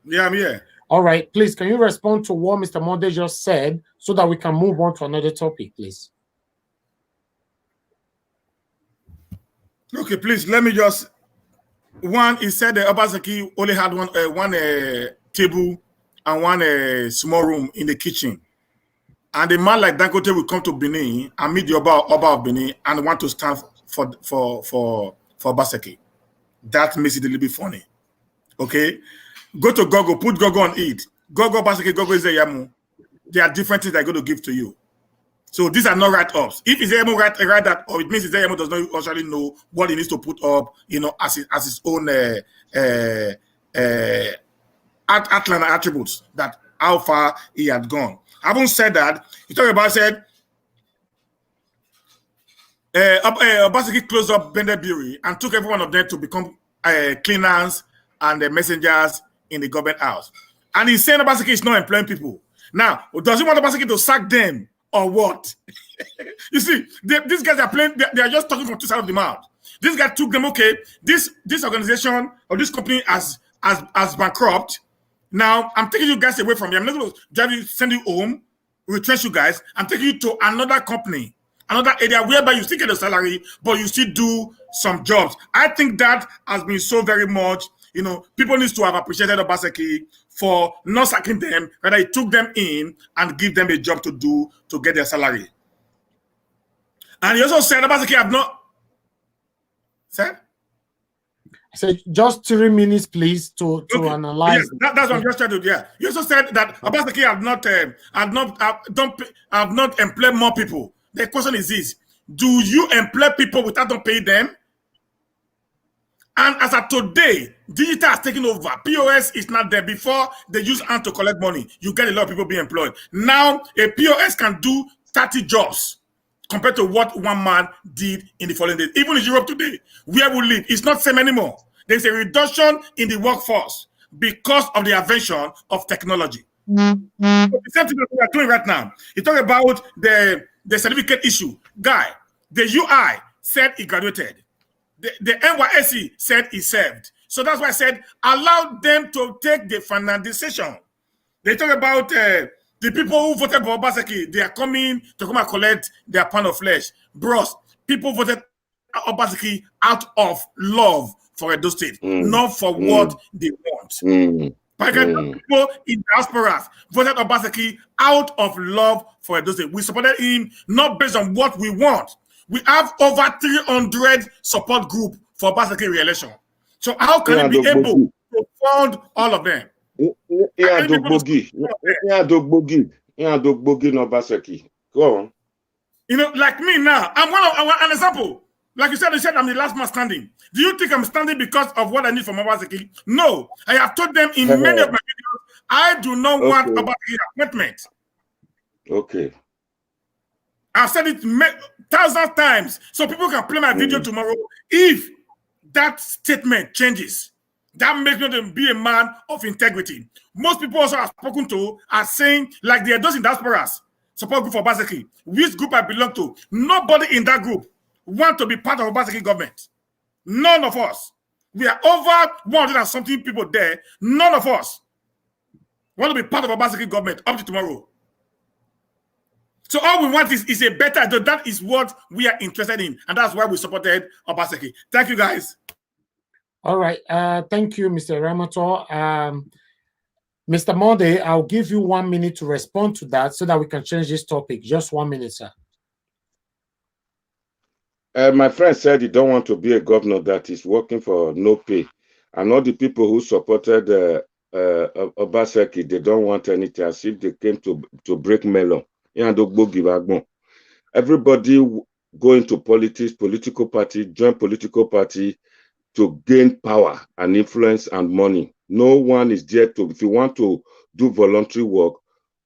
[SPEAKER 3] Yeah, I'm here.
[SPEAKER 1] All right, please, can you respond to what Mr. Monde just said so that we can move on to another topic, please?
[SPEAKER 3] Okay, please, let me just... One, he said that Obaseki only had one table and one small room in the kitchen. And a man like Dangote will come to Benin and meet the Oba of Benin and want to stand for Obaseki. That makes it a little bit funny. Okay? Go to Google, put Google on it. Google, Obaseki, Google is a Yamu. There are different things they're going to give to you. So these are not write-ups. If Izeyemo write that, or it means Izeyemo does not actually know what he needs to put up, as his own outline attributes, that how far he had gone. Having said that, he talked about Obaseki closed up Bende Brewery and took every one of them to become cleaners and messengers in the government house. And he's saying Obaseki is not employing people. Now, does he want Obaseki to sack them or what? You see, these guys are playing, they are just talking from two sides of the mouth. This guy took them, okay, this organization or this company as bankrupt. Now, I'm taking you guys away from here. I'm not going to drive you, send you home, retrench you guys. I'm taking you to another company, another area whereby you still get a salary, but you still do some jobs. I think that has been so very much, people need to have appreciated Obaseki for not sacking them, rather he took them in and give them a job to do to get their salary. And he also said Obaseki have not said?
[SPEAKER 1] I said just 3 minutes, please, to analyze.
[SPEAKER 3] Yes, that's what I'm just trying to do. Yeah. You also said that Obaseki have not employed more people. The question is this: do you employ people without not paying them? And as of today, digital has taken over. POS is not there. Before they use hand to collect money, you get a lot of people being employed. Now, a POS can do 30 jobs compared to what one man did in the following days. Even in Europe today, where we live, it's not the same anymore. There's a reduction in the workforce because of the invention of technology. So the same thing that we are doing right now. You talk about the certificate issue. Guy, the UI said he graduated. The NYSC said he served. So that's why I said, allow them to take the final decision. They talk about the people who voted for Obaseki, they are coming to come and collect their pound of flesh. Bros, people voted Obaseki out of love for Edo State, not for what they want. People in diasporas voted Obaseki out of love for Edo State. We supported him not based on what we want. We have over 300 support group for Obaseki re-election. So how can he be able to fund all of them?
[SPEAKER 2] Go on.
[SPEAKER 3] Like me now, I'm an example. Like you said, I'm the last man standing. Do you think I'm standing because of what I need from Obaseki? No. I have told them in many of my videos, I do not want Obaseki appointment.
[SPEAKER 2] Okay.
[SPEAKER 3] I've said it thousands of times, so people can play my video tomorrow. If that statement changes, that makes me to be a man of integrity. Most people also I've spoken to are saying, like the those in diasporas, support group for Obaseki, which group I belong to. Nobody in that group want to be part of Obaseki government. None of us. We are over 100 and something people there. None of us want to be part of Obaseki government up to tomorrow. So all we want is a better. That is what we are interested in, and that's why we supported Obaseki. Thank you, guys.
[SPEAKER 1] All right. Thank you, Mr. Eriamiantoe. Mr. Monday, I'll give you 1 minute to respond to that so that we can change this topic. Just 1 minute, sir.
[SPEAKER 2] My friend said he don't want to be a governor that is working for no pay. And all the people who supported Obaseki, they don't want anything, as if they came to break melon. Everybody go into politics, political party, join political party to gain power and influence and money. No one is there to, if you want to do voluntary work,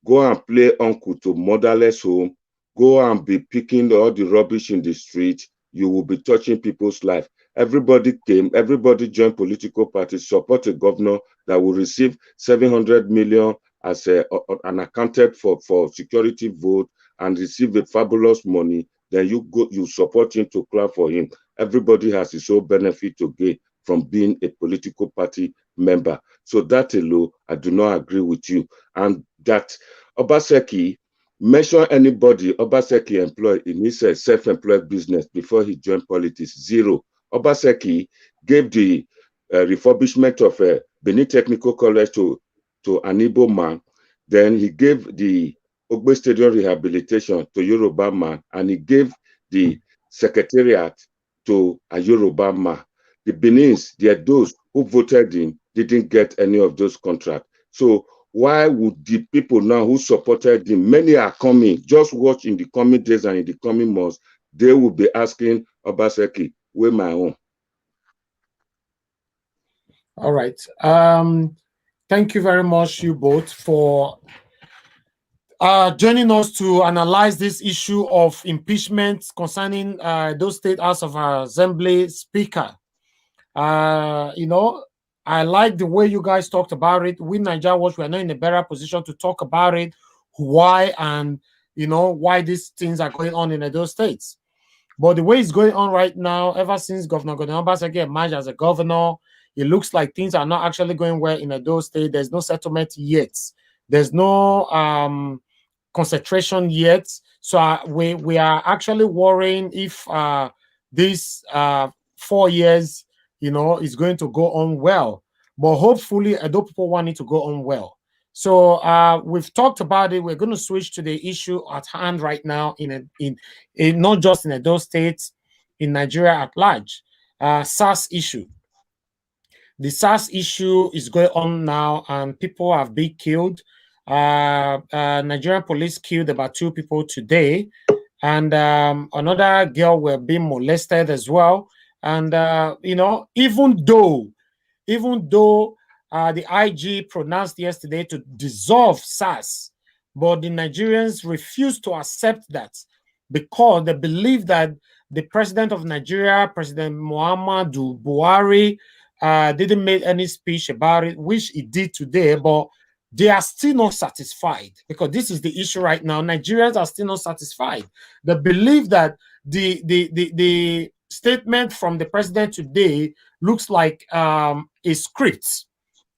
[SPEAKER 2] go and play uncle to motherless home, go and be picking all the rubbish in the street, you will be touching people's life. Everybody came, everybody joined political parties, support a governor that will receive 700 million as an accounted for security vote and receive a fabulous money. Then you support him to clap for him. Everybody has his own benefit to gain from being a political party member. So that alone, I do not agree with you. And that Obaseki, mention anybody Obaseki employed in his self-employed business before he joined politics, zero. Obaseki gave the refurbishment of Benin Technical College to an Igbo man. Then he gave the Ogbe Stadium rehabilitation to Yoruba man, and he gave the secretariat to a Yoruba man. The Benins, they are those who voted in, didn't get any of those contracts. So why would the people now who supported him, many are coming, just watch in the coming days and in the coming months, they will be asking Obaseki, where my own?
[SPEAKER 1] All right. Thank you very much, you both, for joining us to analyze this issue of impeachment concerning those State House of Assembly Speaker. You know, I like the way you guys talked about it. We Nigeria Watch, we are not in a better position to talk about it, why, and you know why these things are going on in those states. But the way it's going on right now, ever since Governor Obaseki emerged as a governor, it looks like things are not actually going well in those states. There's no settlement yet. There's no concentration yet. So we are actually worrying if this 4 years, you know, is going to go on well. But hopefully, Edo people want it to go on well. So we've talked about it. We're going to switch to the issue at hand right now in not just in Edo State, in Nigeria at large. SARS issue. The SARS issue is going on now, and people have been killed. Nigerian police killed about 2 people today, and another girl were being molested as well. And you know, even though the IG pronounced yesterday to dissolve SARS, but the Nigerians refused to accept that because they believe that the president of Nigeria, President Muhammadu Buhari, didn't make any speech about it, which he did today, but they are still not satisfied, because this is the issue right now. Nigerians are still not satisfied. They believe that the statement from the president today looks like a script.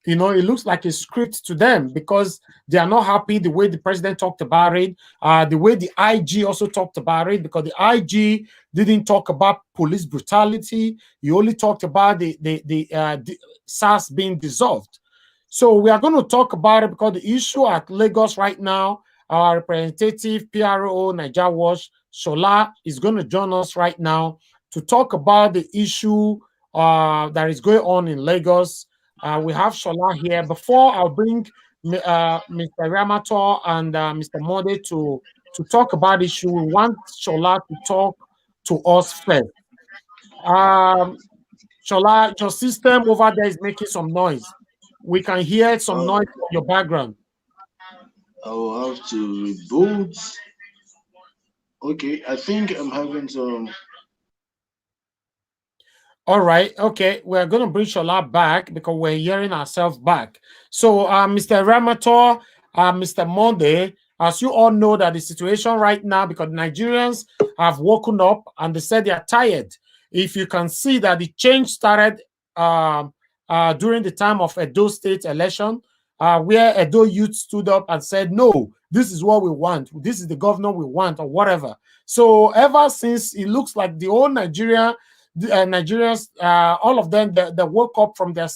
[SPEAKER 1] You know, it looks like a script to them, because they are not happy the way the president talked about it, the way the IG also talked about it, because the IG didn't talk about police brutality. He only talked about the SARS being dissolved. So we are going to talk about it, because the issue at Lagos right now, our representative PRO Nigeria Watch, Shola, is going to join us right now to talk about the issue that is going on in Lagos. We have Shola here. Before I'll bring Mr. Eriamiantoe and Mr. Mode to talk about the issue, we want Shola to talk to us first. Shola, your system over there is making some noise. We can hear some noise in your background.
[SPEAKER 8] I'll have to reboot. Okay, I think I'm having some.
[SPEAKER 1] All right. Okay. We're going to bring Shola back because we're hearing ourselves back. So, Mr. Eriamiantoe, Mr. Monday, as you all know that the situation right now, because Nigerians have woken up and they said they are tired. If you can see that the change started during the time of Edo State election, where Edo youth stood up and said, no, this is what we want. This is the governor we want or whatever. So ever since, it looks like the whole Nigerians, all of them, they woke up from their,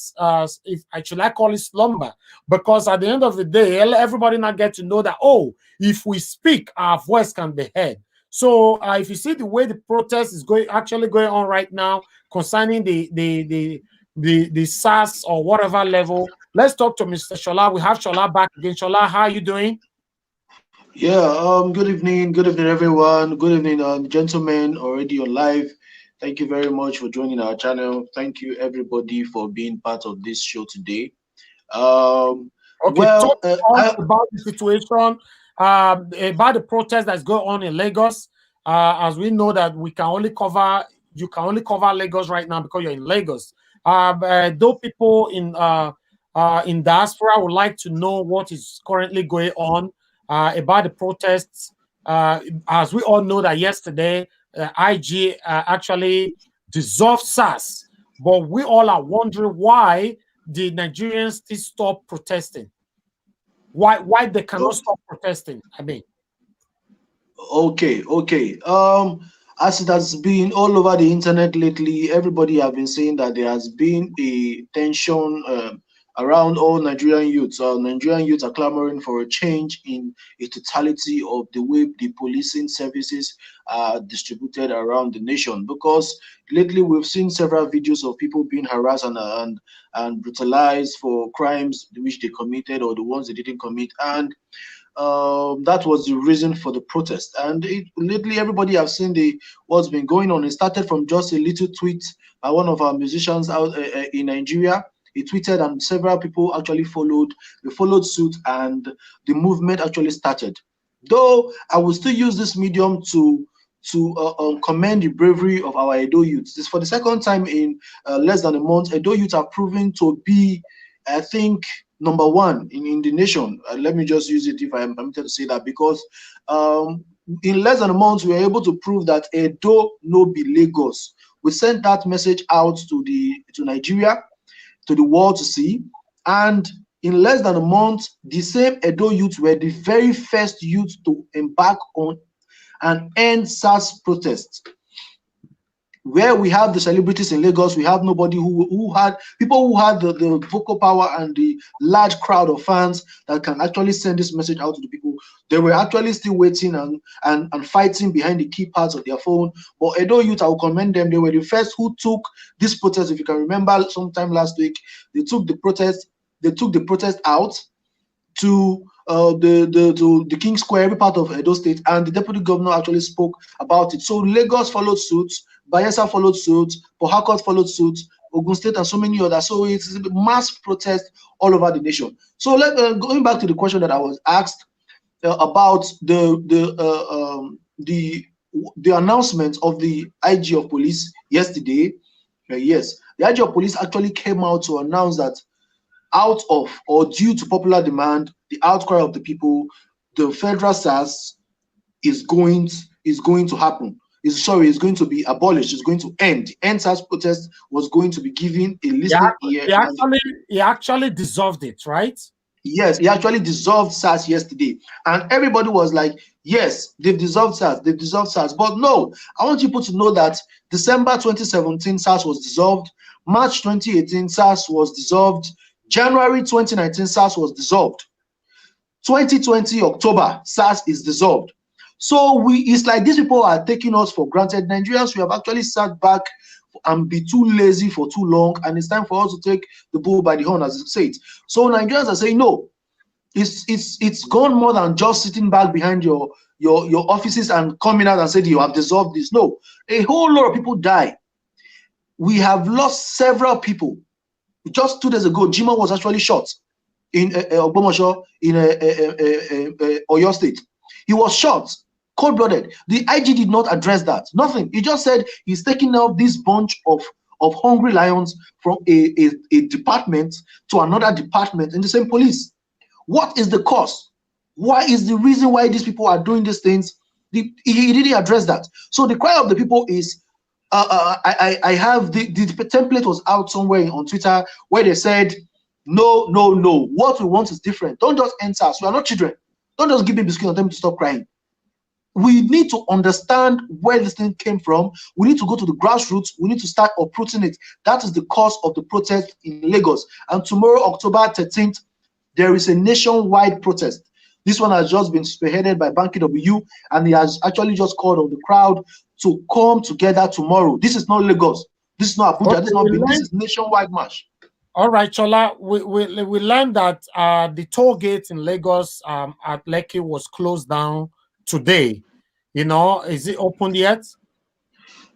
[SPEAKER 1] if actually I call it slumber, because at the end of the day, everybody now get to know that, oh, if we speak, our voice can be heard. So if you see the way the protest is actually going on right now concerning the SARS or whatever level, let's talk to Mr. Shola. We have Shola back again. Shola, how are you doing?
[SPEAKER 8] Yeah, good evening, everyone. Good evening, gentlemen, already on live. Thank you very much for joining our channel. Thank you, everybody, for being part of this show today.
[SPEAKER 1] Okay,
[SPEAKER 8] well,
[SPEAKER 1] about the situation, about the protest that's going on in Lagos. As we know that you can only cover Lagos right now because you're in Lagos. Though people in diaspora would like to know what is currently going on about the protests. As we all know that yesterday, IG actually dissolved SARS, but we all are wondering why the Nigerians still stop protesting. Why they cannot stop protesting? I mean,
[SPEAKER 8] okay. As it has been all over the internet lately, everybody have been saying that there has been a tension around all Nigerian youths. Nigerian youths are clamoring for a change in a totality of the way the policing services are distributed around the nation. Because lately we've seen several videos of people being harassed and brutalized for crimes which they committed or the ones they didn't commit, and that was the reason for the protest. And lately, everybody have seen what's been going on. It started from just a little tweet by one of our musicians out in Nigeria. He tweeted, and several people actually followed. They followed suit, and the movement actually started. Though I will still use this medium to commend the bravery of our Edo youths. This for the second time in less than a month. Edo youths are proving to be, I think, number one in the nation. Let me just use it if I am permitted to say that, because in less than a month we were able to prove that Edo no be Lagos. We sent that message out to Nigeria, to the world to see, and in less than a month, the same Edo youth were the very first youth to embark on and end SARS protests. Where we have the celebrities in Lagos, we have nobody who had people who had the vocal power and the large crowd of fans that can actually send this message out to the people. They were actually still waiting and fighting behind the keypads of their phone. But Edo youth, I will commend them. They were the first who took this protest. If you can remember, sometime last week, they took the protest out to the King Square, every part of Edo State, and the deputy governor actually spoke about it. So Lagos followed suit, Bayelsa followed suit, Port Harcourt followed suit, Ogun State, and so many others. So it's a mass protest all over the nation. So going back to the question that I was asked about the announcement of the IG of police yesterday. Yes, the IG of police actually came out to announce that out of or due to popular demand, the outcry of the people, the federal SARS is going to happen. Is going to be abolished. It's going to end. The end SARS protest was going to be given a listening ear.
[SPEAKER 1] He actually dissolved it, right?
[SPEAKER 8] Yes, he actually dissolved SARS yesterday, and everybody was like, "Yes, they've dissolved SARS. They've dissolved SARS." But no, I want people to know that December 2017 SARS was dissolved. March 2018 SARS was dissolved. January 2019 SARS was dissolved. 2020 October SARS is dissolved. So it's like these people are taking us for granted. Nigerians, we have actually sat back and be too lazy for too long, and it's time for us to take the bull by the horn, as it says. So Nigerians are saying no. It's gone more than just sitting back behind your offices and coming out and saying you have dissolved this. No, a whole lot of people die. We have lost several people. Just 2 days ago, Jima was actually shot. in Ogbomoso, in Oyo State. He was shot, cold-blooded. The IG did not address that. Nothing. He just said he's taking out this bunch of hungry lions from a department to another department in the same police. What is the cause? Why is the reason why these people are doing these things? He didn't address that. So the cry of the people is, I have the template was out somewhere on Twitter where they said, no, no, no. What we want is different. Don't just answer us. We are not children. Don't just give me biscuit and tell me to stop crying. We need to understand where this thing came from. We need to go to the grassroots. We need to start uprooting it. That is the cause of the protest in Lagos. And tomorrow, October 13th, there is a nationwide protest. This one has just been spearheaded by Banky W, and he has actually just called on the crowd to come together tomorrow. This is not Lagos. This is not Abuja. This is not Benin. This is nationwide march.
[SPEAKER 1] All right, Chola, we learned that the toll gate in Lagos at Lekki was closed down today. You know, is it open yet?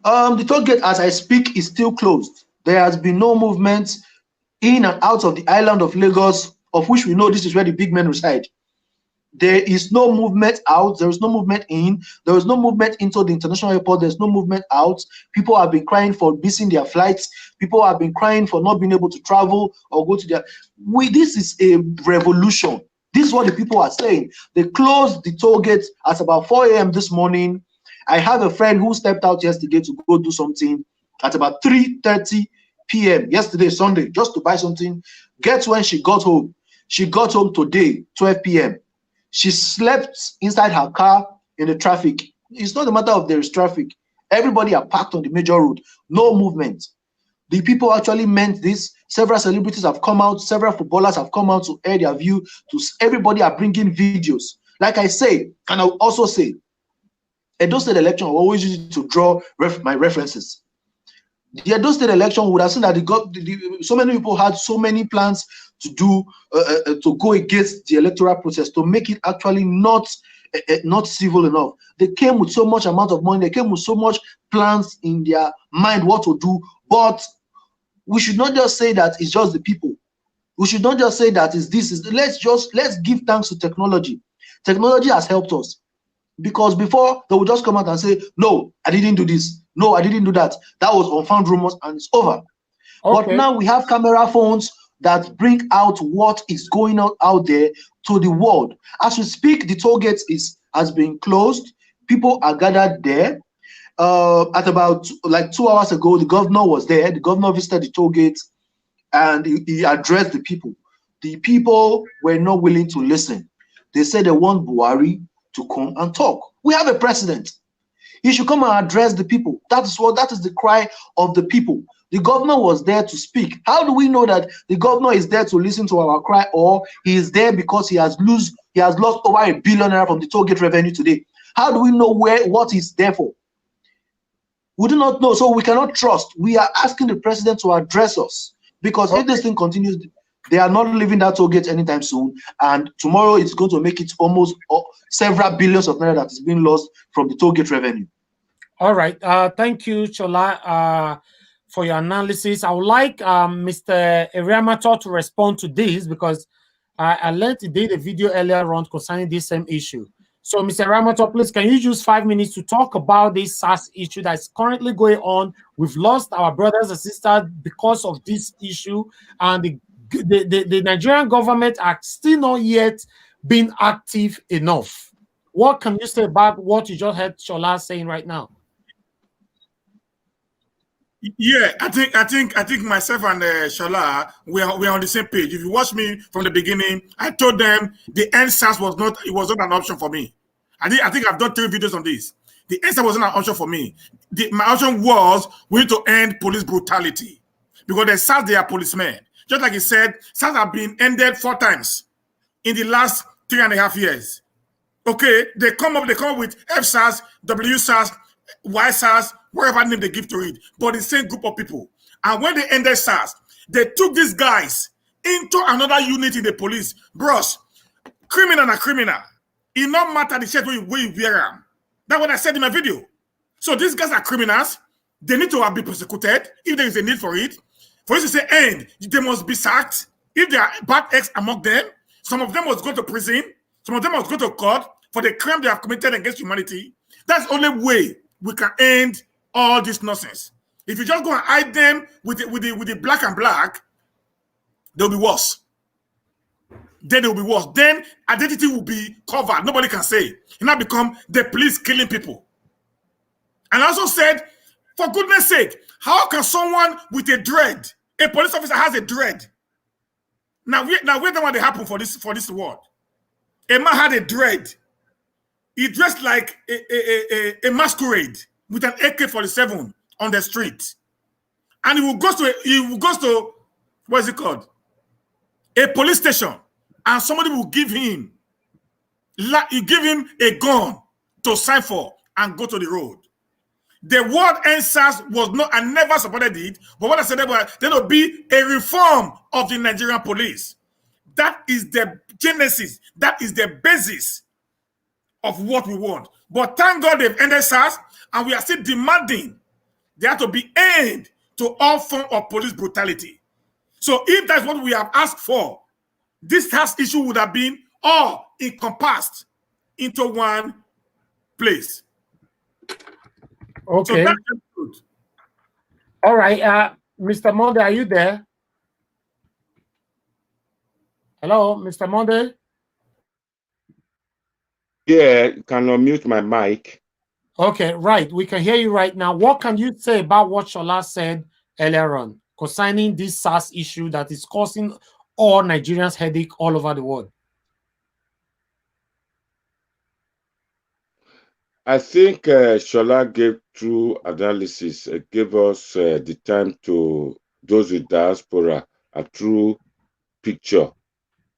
[SPEAKER 8] The toll gate, as I speak, is still closed. There has been no movement in and out of the island of Lagos, of which we know this is where the big men reside. There is no movement out. There is no movement in. There is no movement into the international airport. There's no movement out. People have been crying for missing their flights. People have been crying for not being able to travel or go to their. This is a revolution. This is what the people are saying. They closed the toll gate at about 4 a.m. this morning. I have a friend who stepped out yesterday to go do something at about 3:30 p.m. yesterday, Sunday, just to buy something. Guess when she got home? She got home today, 12 p.m. She slept inside her car in the traffic. It's not a matter of there is traffic. Everybody are packed on the major road. No movement. The people actually meant this. Several celebrities have come out. Several footballers have come out to air their view. Everybody are bringing videos. Like I say, and I'll also say, Edo State election, I always use it to draw my references. The Edo State election would have seen that so many people had so many plans to do to go against the electoral process, to make it actually not civil enough. They came with so much amount of money. They came with so much plans in their mind what to do. But we should not just say that it's just the people. We should not just say that let's give thanks to technology. Technology has helped us, because before they would just come out and say, no, I didn't do this. No, I didn't do that. That was unfound rumors and it's over. Okay. But now we have camera phones that bring out what is going on out there to the world. As we speak, the toll gate has been closed. People are gathered there. At about 2 hours ago, the governor was there. The governor visited the toll gate and he addressed the people. The people were not willing to listen. They said they want Buhari to come and talk. We have a president. He should come and address the people. That is the cry of the people. The governor was there to speak. How do we know that the governor is there to listen to our cry, or he is there because he has lost over $1 billion from the toll gate revenue today? How do we know what he's there for? We do not know, so we cannot trust. We are asking the president to address us, because if this thing continues, they are not leaving that toll gate anytime soon, and tomorrow it's going to make it almost several billions of naira that is being lost from the toll gate revenue.
[SPEAKER 1] All right. Thank you, Chola, for your analysis. I would like Mr. Eriamiantoe to respond to this, because I learned he did a video earlier on concerning this same issue. So, Mr. Eriamiantoe, please, can you use 5 minutes to talk about this SARS issue that's currently going on? We've lost our brothers and sisters because of this issue, and the Nigerian government are still not yet being active enough. What can you say about what you just heard Chola saying right now?
[SPEAKER 3] Yeah, I think myself and Shola, we are on the same page. If you watch me from the beginning, I told them the NSAS was not an option for me. I think I've done 3 videos on this. The NSAS wasn't an option for me. My option was we need to end police brutality, because the SARS, they are policemen. Just like he said, SARS have been ended 4 times in the last 3.5 years. Okay, they come up with FSARS, WSARS, YSARS, whatever name they give to it, but the same group of people. And when they ended SARS, they took these guys into another unit in the police. Bros, criminal are criminal. It not matter the shirt where you wear them. That's what I said in my video. So these guys are criminals. They need to be prosecuted if there is a need for it. For you to say end, they must be sacked. If there are bad acts among them, some of them must go to prison, some of them must go to court for the crime they have committed against humanity. That's the only way we can end all this nonsense. If you just go and hide them with the black and black, they'll be worse. Then they'll be worse. Then identity will be covered. Nobody can say. It now become the police killing people. And I also said, for goodness sake, how can someone with a dread, a police officer has a dread? Now wait a what they happen for this world. A man had a dread. He dressed like a masquerade with an AK-47 on the street, and he will go to what is it called? A police station, and somebody will give him a gun to sign for and go to the road. The word end SARS was not, I never supported it, but what I said was there will be a reform of the Nigerian police. That is the genesis, that is the basis of what we want. But thank God they've ended SARS, and we are still demanding there have to be end to all form of police brutality. So if that's what we have asked for, this SARS issue would have been all encompassed into one place.
[SPEAKER 1] Okay.
[SPEAKER 3] So that's good.
[SPEAKER 1] All right. Mr. Monday, are you there? Hello, Mr. Monday?
[SPEAKER 2] Yeah, you can unmute my mic.
[SPEAKER 1] Okay, right. We can hear you right now. What can you say about what Shola said earlier on concerning this SARS issue that is causing all Nigerians headache all over the world?
[SPEAKER 2] I think Shola gave true analysis, gave us the time to those with diaspora a true picture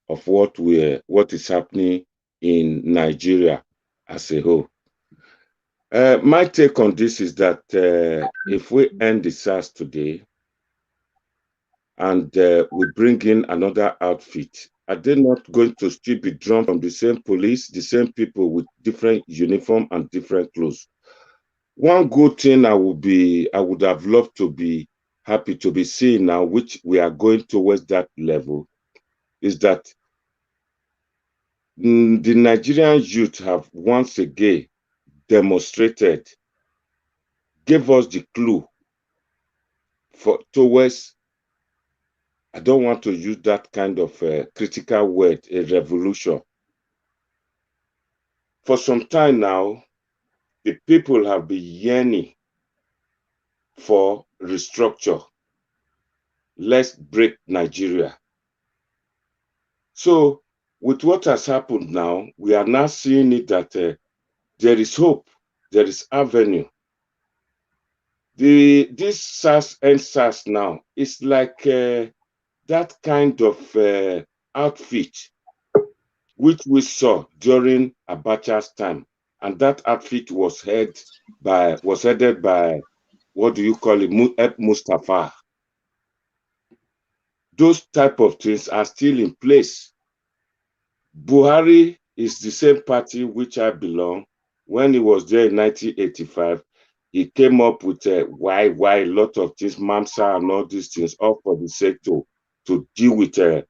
[SPEAKER 2] of what is happening in Nigeria as a whole. My take on this is that if we end the SARS today and we bring in another outfit, are they not going to still be drawn from the same police, the same people with different uniform and different clothes? One good thing I would have loved to be happy to be seeing now, which we are going towards that level, is that the Nigerian youth have once again demonstrated, gave us the clue towards, I don't want to use that kind of critical word, a revolution. For some time now, the people have been yearning for restructure. Let's break Nigeria. So with what has happened now, we are now seeing it that there is hope, there is avenue. This SARS and SARS now is like that kind of outfit which we saw during Abacha's time, and that outfit was headed by what do you call it, Mustafa. Those type of things are still in place. Buhari is the same party which I belong. When he was there in 1985, he came up with a lot of things, MAMSA and all these things, all for the sake to deal with the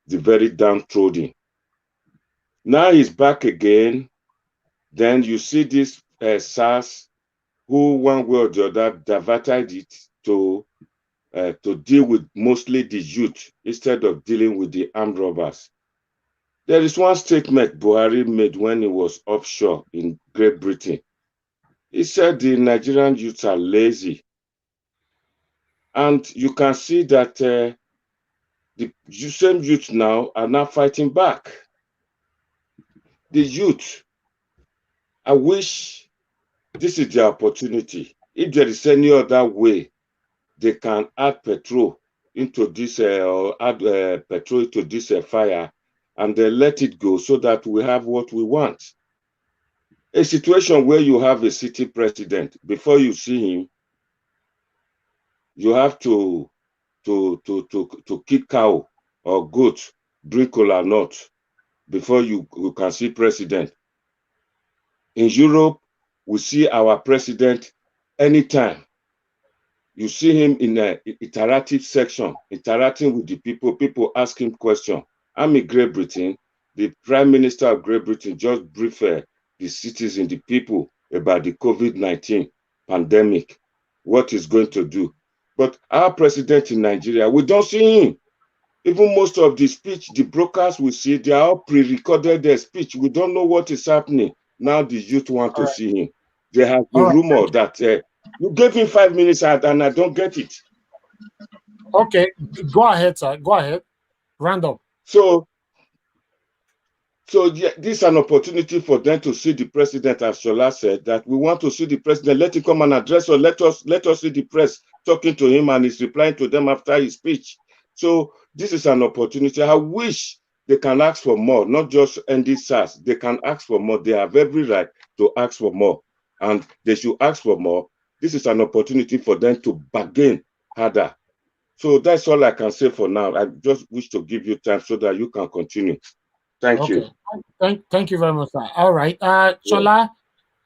[SPEAKER 2] very downtrodden. Now he's back again. Then you see this SARS, who one way or the other diverted it to deal with mostly the youth instead of dealing with the armed robbers. There is one statement Buhari made when he was offshore in Great Britain. He said the Nigerian youths are lazy. And you can see that the same youth now are now fighting back. The youth, I wish this is the opportunity. If there is any other way they can add petrol into this, or add petrol into this fire, and then let it go so that we have what we want. A situation where you have a city president, before you see him, you have to kick cow or goat, drink cola nut before you can see president. In Europe, we see our president anytime. You see him in an interactive section, interacting with the people. People ask him questions. I'm in Great Britain. The Prime Minister of Great Britain just briefed the citizens, the people, about the COVID-19 pandemic, what he's going to do. But our president in Nigeria, we don't see him. Even most of the speech, the brokers we see, they are all pre-recorded their speech. We don't know what is happening. Now the youth want to see him. There has been rumor that you gave him 5 minutes and I don't get it.
[SPEAKER 1] Okay, go ahead, sir. Go ahead. Round up.
[SPEAKER 2] So yeah, this is an opportunity for them to see the president, as Shola said, that we want to see the president. Let him come and address us. Let us see the press talking to him, and he's replying to them after his speech. So this is an opportunity. I wish they can ask for more, not just ending SARS. They can ask for more. They have every right to ask for more, and they should ask for more. This is an opportunity for them to bargain harder. So that's all I can say for now. I just wish to give you time so that you can continue. Thank you.
[SPEAKER 1] Thank you very much, sir. All right. Shola,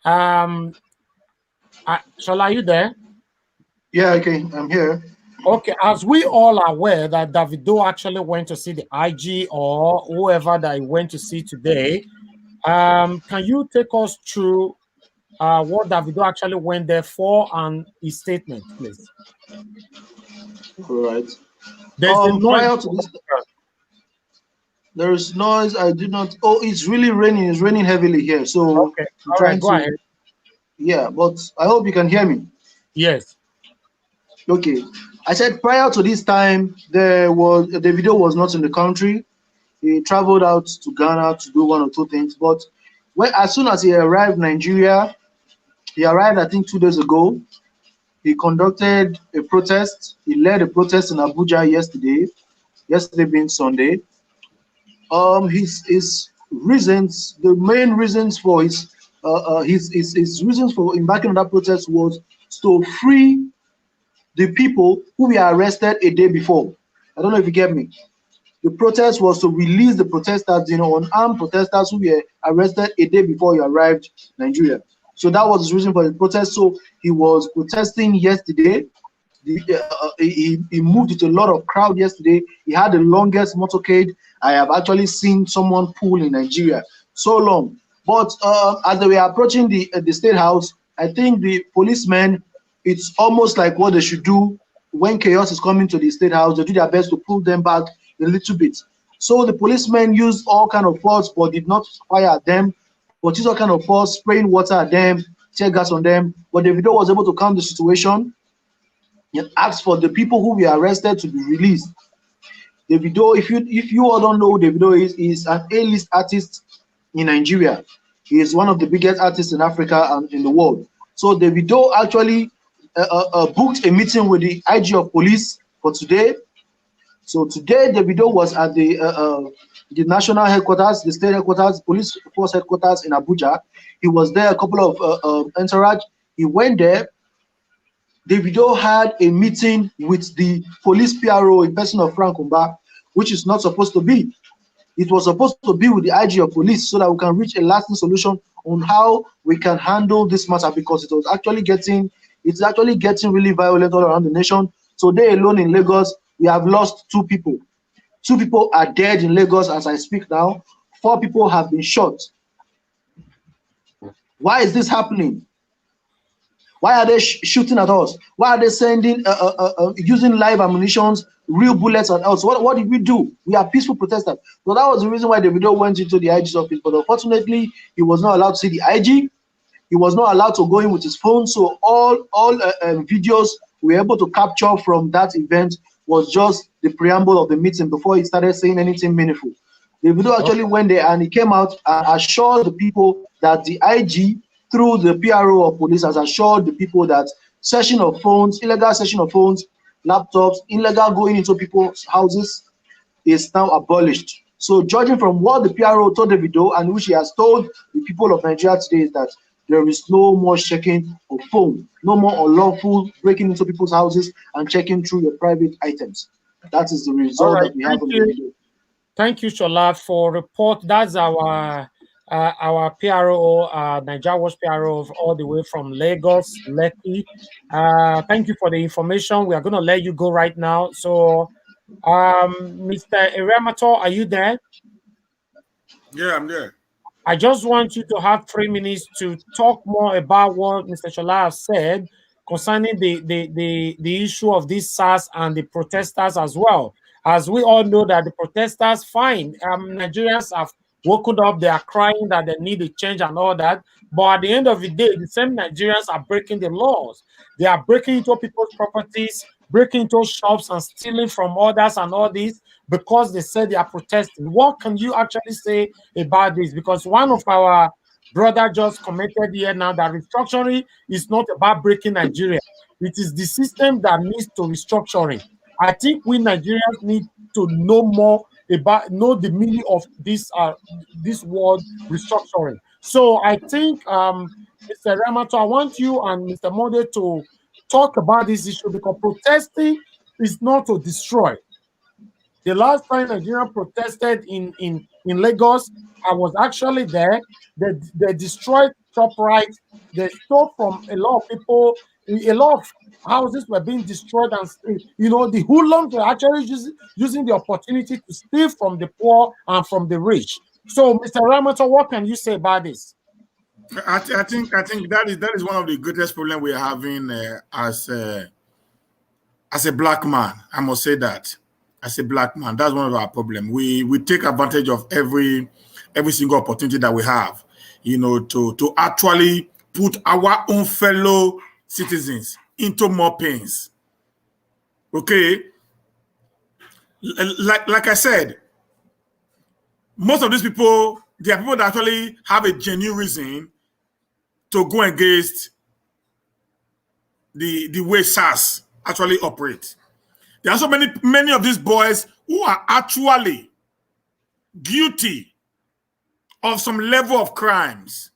[SPEAKER 1] Shola, are you there?
[SPEAKER 8] Yeah, okay, I'm here.
[SPEAKER 1] Okay, as we all are aware that Davido actually went to see the IG or whoever that he went to see today, can you take us through what Davido actually went there for and his statement, please?
[SPEAKER 8] All right.
[SPEAKER 1] Prior
[SPEAKER 8] to this, there is noise. I did not. Oh, it's really raining. It's raining heavily here. So
[SPEAKER 1] okay, all right, go ahead.
[SPEAKER 8] Yeah, but I hope you can hear me.
[SPEAKER 1] Yes.
[SPEAKER 8] Okay. I said prior to this time, Davido was not in the country. He traveled out to Ghana to do 1 or 2 things. But as soon as he arrived in Nigeria, he arrived, I think, 2 days ago. He conducted a protest. He led a protest in Abuja yesterday being Sunday. His reasons, the main reasons for his reasons for embarking on that protest was to free the people who were arrested a day before. I don't know if you get me. The protest was to release the protesters, unarmed protesters who were arrested a day before he arrived in Nigeria. So that was his reason for the protest. So he was protesting yesterday. He moved with a lot of crowd yesterday. He had the longest motorcade I have actually seen someone pull in Nigeria. So long. But as they were approaching the State House, I think the policemen, it's almost like what they should do when chaos is coming to the State House. They do their best to pull them back a little bit. So the policemen used all kind of force, but did not fire at them. But used all kind of force, spraying water at them, tear gas on them. But Davido was able to calm the situation and asked for the people who were arrested to be released. Davido, if you all don't know, Davido is an A-list artist in Nigeria. He is one of the biggest artists in Africa and in the world. So Davido actually booked a meeting with the IG of police for today. So today, Davido was at the national headquarters, the state headquarters, police force headquarters in Abuja. He was there, a couple of entourage. He went there. Davido had a meeting with the police PRO in person of Frank Umba, which is not supposed to be. It was supposed to be with the IG of police so that we can reach a lasting solution on how we can handle this matter, because it's actually getting really violent all around the nation. Today alone in Lagos, we have lost 2 people. 2 people are dead in Lagos as I speak now. 4 people have been shot. Why is this happening? Why are they shooting at us? Why are they sending, using live ammunition, real bullets at us? What did we do? We are peaceful protesters. So that was the reason why Davido went into the IG's office. But unfortunately, he was not allowed to see the IG. He was not allowed to go in with his phone. So all videos we were able to capture from that event was just the preamble of the meeting before he started saying anything meaningful. Davido actually went there and he came out and assured the people that the IG, through the PRO of police, has assured the people that session of phones, illegal session of phones, laptops, illegal going into people's houses is now abolished. So judging from what the PRO told Davido and which he has told the people of Nigeria today is that there is no more checking of phone, no more unlawful breaking into people's houses and checking through your private items. That is the result that we have on the video.
[SPEAKER 1] Thank you, Shola, for report. That's our our PRO, Nigeria Watch PRO, all the way from Lagos, Lekki. Thank you for the information. We are going to let you go right now. So, Mr. Eriamiantoe, are you there?
[SPEAKER 3] Yeah, I'm there.
[SPEAKER 1] I just want you to have 3 minutes to talk more about what Mr. Shola has said concerning the issue of this SARS and the protesters as well. As we all know that the protesters, fine, Nigerians have woken up, they are crying that they need a change and all that. But at the end of the day, the same Nigerians are breaking the laws. They are breaking into people's properties, breaking into shops and stealing from others and all this because they say they are protesting. What can you actually say about this? Because one of our brother just commented here now that restructuring is not about breaking Nigeria. It is the system that needs to restructuring. I think we Nigerians need to know more about know the meaning of this word restructuring. So I think Mr. Ramato, I want you and Mr. Mode to talk about this issue because protesting is not to destroy. The last time Nigeria protested in Lagos, I was actually there. They destroyed ShopRite. They stole from a lot of people. A lot of houses were being destroyed, and the hoodlums were actually using the opportunity to steal from the poor and from the rich. So, Mr. Ramato, what can you say about this?
[SPEAKER 3] I think that is one of the greatest problems we are having as a black man. I must say that as a black man, that's one of our problems. We take advantage of every single opportunity that we have, to actually put our own fellow citizens into more pains. Okay, like I said, most of these people, they are people that actually have a genuine reason to go against the way SARS actually operate. There are so many of these boys who are actually guilty of some level of crimes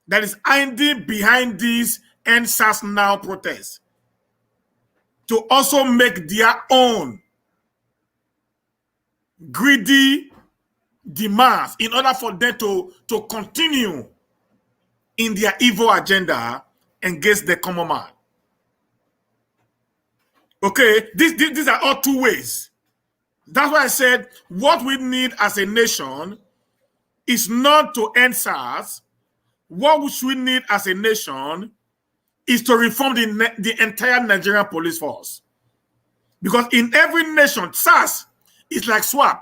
[SPEAKER 3] that is hiding behind these End SARS Now protests to also make their own greedy demands in order for them to continue in their evil agenda against the common man. Okay, these are all two ways. That's why I said what we need as a nation is not to end SARS. What we need as a nation is to reform the entire Nigerian police force. Because in every nation, SARS is like SWAT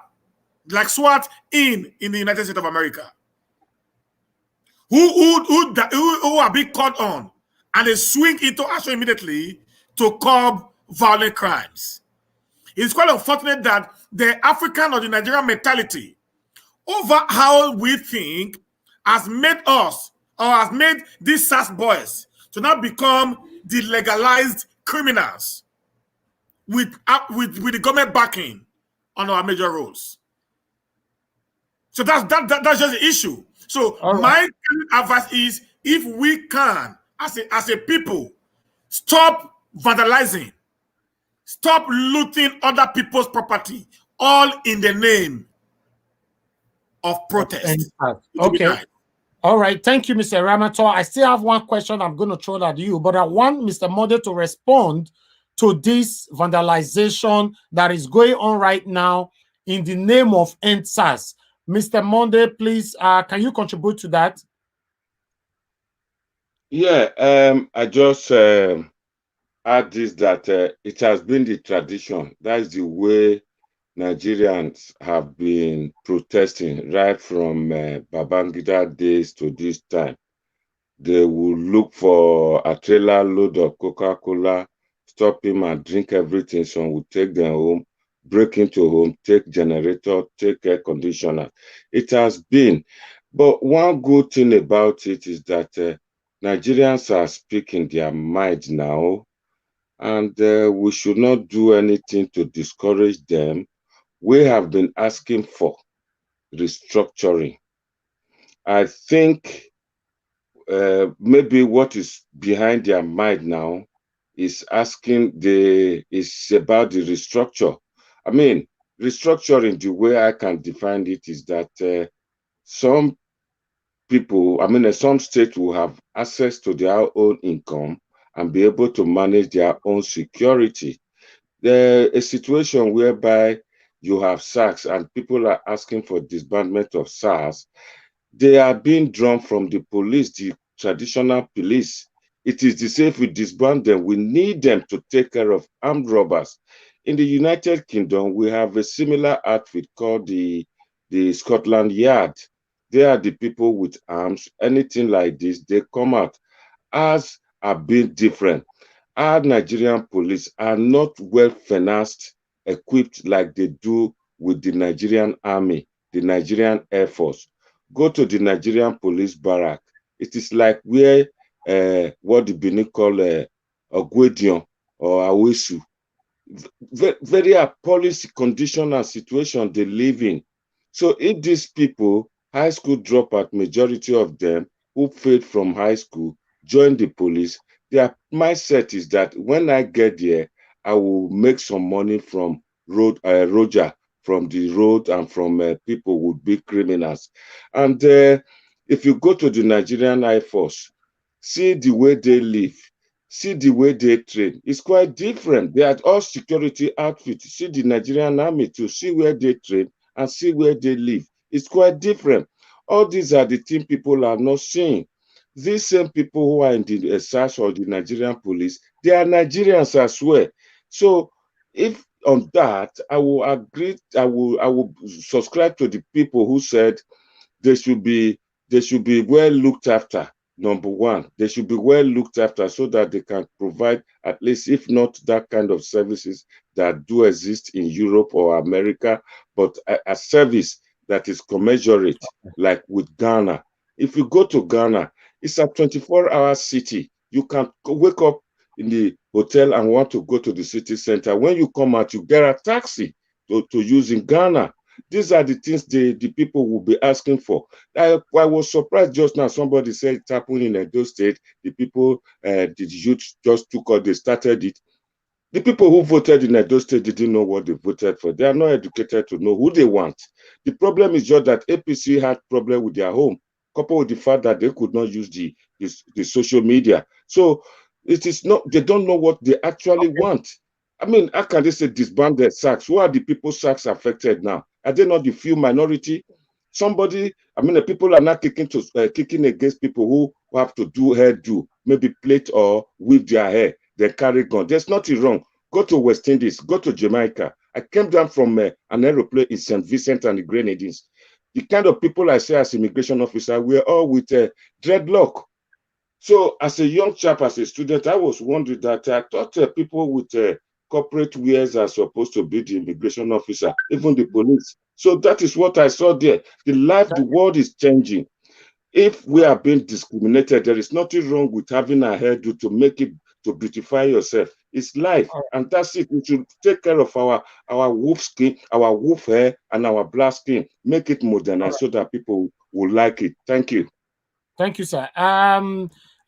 [SPEAKER 3] in the United States of America. Who are being caught on and they swing into action immediately to curb violent crimes. It's quite unfortunate that the African or the Nigerian mentality over how we think has made us or has made these SARS boys to now become the legalized criminals with the government backing on our major roles. So that's just the issue. So my advice is, if we can, as a people, stop vandalizing, stop looting other people's property, all in the name of protest.
[SPEAKER 1] Okay. All right. Thank you, Mr. Ramato. I still have one question I'm going to throw at you, but I want Mr. Mode to respond to this vandalization that is going on right now in the name of End SARS. Mr. Monde, please, can you contribute to that?
[SPEAKER 2] Yeah, I just add this, that it has been the tradition. That is the way Nigerians have been protesting right from Babangida days to this time. They will look for a trailer load of Coca-Cola, stop him and drink everything. Some will take them home, break into home, take generator, take air conditioner. It has been. But one good thing about it is that Nigerians are speaking their mind now, and we should not do anything to discourage them. We have been asking for restructuring. I think maybe what is behind their mind now is about the restructure. I mean, restructuring, the way I can define it is that some people, I mean, some states will have access to their own income and be able to manage their own security. There is a situation whereby you have SARS and people are asking for disbandment of SARS. They are being drawn from the police, the traditional police. It is the same if we disband them. We need them to take care of armed robbers. In the United Kingdom, we have a similar outfit called the Scotland Yard. They are the people with arms. Anything like this, they come out. Ours are being different. Our Nigerian police are not well financed, equipped like they do with the Nigerian Army, the Nigerian Air Force. Go to the Nigerian police barrack. It is like where what the Benin call Ogwedion or Awesu. Very appalling condition and situation they live in. So if these people, high school dropout, majority of them who failed from high school, join the police, their mindset is that when I get there, I will make some money from Roger, from the road and from people who would be criminals. And if you go to the Nigerian Air Force, see the way they live, see the way they train. It's quite different. They are all security outfits. See the Nigerian Army to see where they train and see where they live. It's quite different. All these are the things people are not seeing. These same people who are in the SARS or the Nigerian police, they are Nigerians as well. So if on that, I will agree, I will subscribe to the people who said they should be well looked after. Number one, they should be well looked after so that they can provide, at least if not that kind of services that do exist in Europe or America, but a service that is commensurate, like with Ghana. If you go to Ghana, it's a 24-hour city. You can wake up in the hotel and want to go to the city center. When you come out, you get a taxi to use in Ghana. These are the things the people will be asking for. I was surprised just now. Somebody said it happened in Edo State. The people, the youth just took out, they started it. The people who voted in Edo State didn't know what they voted for. They are not educated to know who they want. The problem is just that APC had problem with their home, coupled with the fact that they could not use the social media. So it is not, they don't know what they actually want. I mean, how can they say disband their SACs? Who are the people SACs affected now? Are they not the few minority? Somebody, I mean, the people are not kicking against people who have to do hairdo, maybe plait or weave their hair, they carry gun. There's nothing wrong. Go to West Indies, go to Jamaica. I came down from an aeroplane in St. Vincent and the Grenadines. The kind of people I say as immigration officer, we're all with dreadlock. So as a young chap, as a student, I was wondering that I thought people with corporate wears are supposed to be the immigration officer, even the police. So that is what I saw there. The world is changing. If we are being discriminated, there is nothing wrong with having a hairdo to make it, to beautify yourself. It's life, and that's it. We should take care of our wolf skin, our wolf hair, and our black skin. Make it modernized so that people will like it. Thank you.
[SPEAKER 1] Thank you, sir.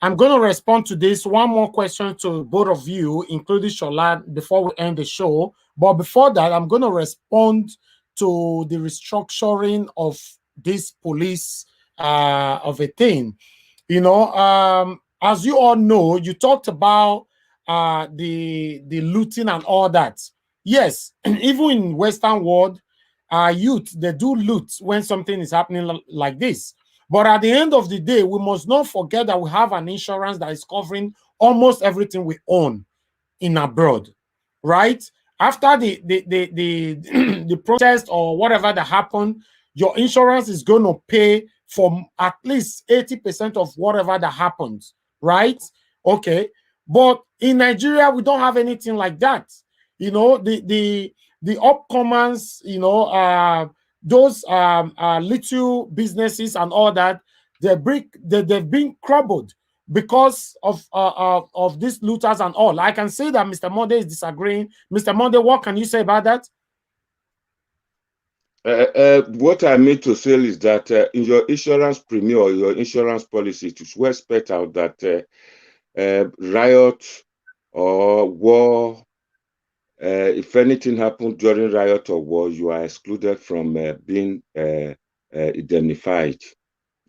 [SPEAKER 1] I'm going to respond to this. One more question to both of you, including Shola, before we end the show. But before that, I'm going to respond to the restructuring of this police of a thing. You know, as you all know, you talked about the looting and all that. Yes, even in Western world, youth, they do loot when something is happening like this. But at the end of the day, we must not forget that we have an insurance that is covering almost everything we own in abroad, right? After the protest or whatever that happened, your insurance is going to pay for at least 80% of whatever that happens, right? Okay. But in Nigeria, we don't have anything like that. You know, the upcomers, you know, those little businesses and all that, they've been crumbled because of these looters and all. I can say that Mr. Monde is disagreeing. Mr. Monde, what can you say about that?
[SPEAKER 2] What I mean to say is that in your insurance premium or your insurance policy, it is well spelled out that riot or war, if anything happened during riot or war, you are excluded from being indemnified.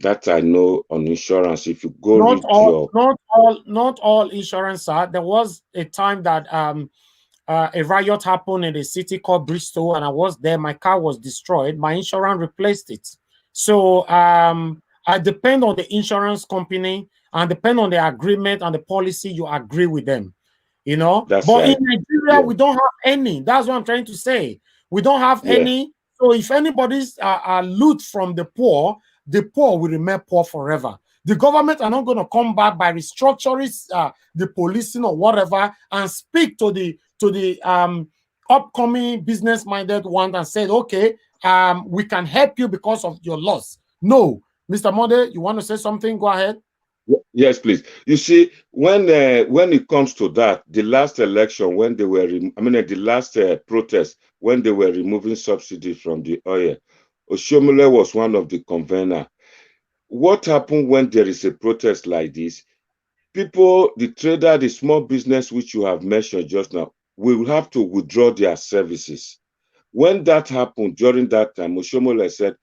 [SPEAKER 2] That I know on insurance. If you go
[SPEAKER 1] Not
[SPEAKER 2] read
[SPEAKER 1] all,
[SPEAKER 2] your
[SPEAKER 1] not all insurance are. There was a time that a riot happened in a city called Bristol, and I was there. My car was destroyed. My insurance replaced it. So I depend on the insurance company and depend on the agreement and the policy you agree with them. You know,
[SPEAKER 2] that's
[SPEAKER 1] but in
[SPEAKER 2] right.
[SPEAKER 1] Nigeria,
[SPEAKER 2] Yeah.
[SPEAKER 1] we don't have any. That's what I'm trying to say. We don't have
[SPEAKER 2] Yeah.
[SPEAKER 1] any. So if anybody's loot from the poor will remain poor forever. The government are not going to come back by restructuring the policing or whatever and speak to the upcoming business-minded one and say, okay, we can help you because of your loss. No, Mr. Mode, you want to say something? Go ahead.
[SPEAKER 2] Yes, please. You see, when it comes to that, the last election, when they were, the last protest, when they were removing subsidies from the oil, Oshomole was one of the conveners. What happened when there is a protest like this? People, the trader, the small business, which you have mentioned just now, will have to withdraw their services. When that happened during that time, Oshomole said,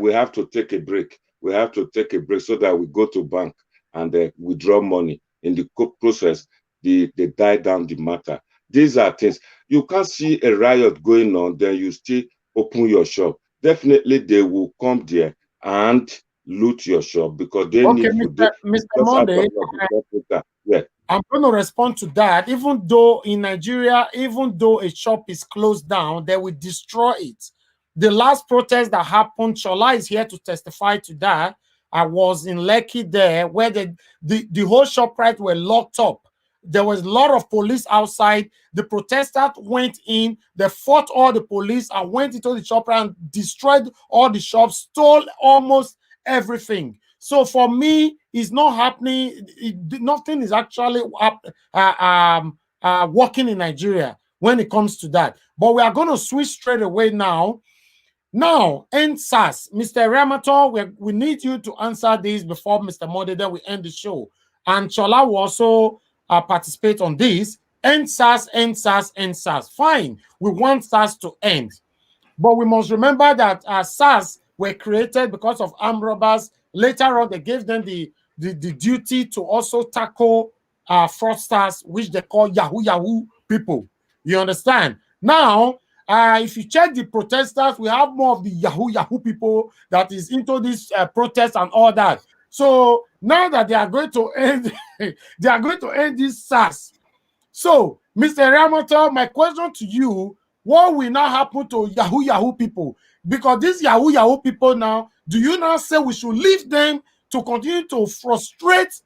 [SPEAKER 2] we have to take a break. We have to take a break so that we go to bank and withdraw money. In the process, they die down the matter. These are things. You can't see a riot going on, then you still open your shop. Definitely, they will come there and loot your shop because they
[SPEAKER 1] Okay,
[SPEAKER 2] need food.
[SPEAKER 1] Mr. Monday,
[SPEAKER 2] Yeah.
[SPEAKER 1] I'm going to respond to that. Even though in Nigeria, even though a shop is closed down, they will destroy it. The last protest that happened, Shola is here to testify to that. I was in Lekki there where the whole shop right were locked up. There was a lot of police outside. The protesters went in, they fought all the police and went into the shop and destroyed all the shops, stole almost everything. So for me, it's not happening. Nothing is actually working in Nigeria when it comes to that. But we are going to switch straight away now. Now, end SARS. Mr. Eriamiantoe, we need you to answer this before Mr. Mode, then we end the show. And Chola will also participate on this. End SARS, end SARS, end SARS. Fine. We want SARS to end. But we must remember that SARS were created because of armed robbers. Later on, they gave them the duty to also tackle fraudsters, which they call Yahoo people. You understand? Now, if you check the protesters, we have more of the Yahoo people that is into this protest and all that. So now that they are going to end, they are going to end this SARS. So, Mr. Eriamiantoe, my question to you, what will now happen to Yahoo people? Because these Yahoo people now, do you now say we should leave them to continue to frustrate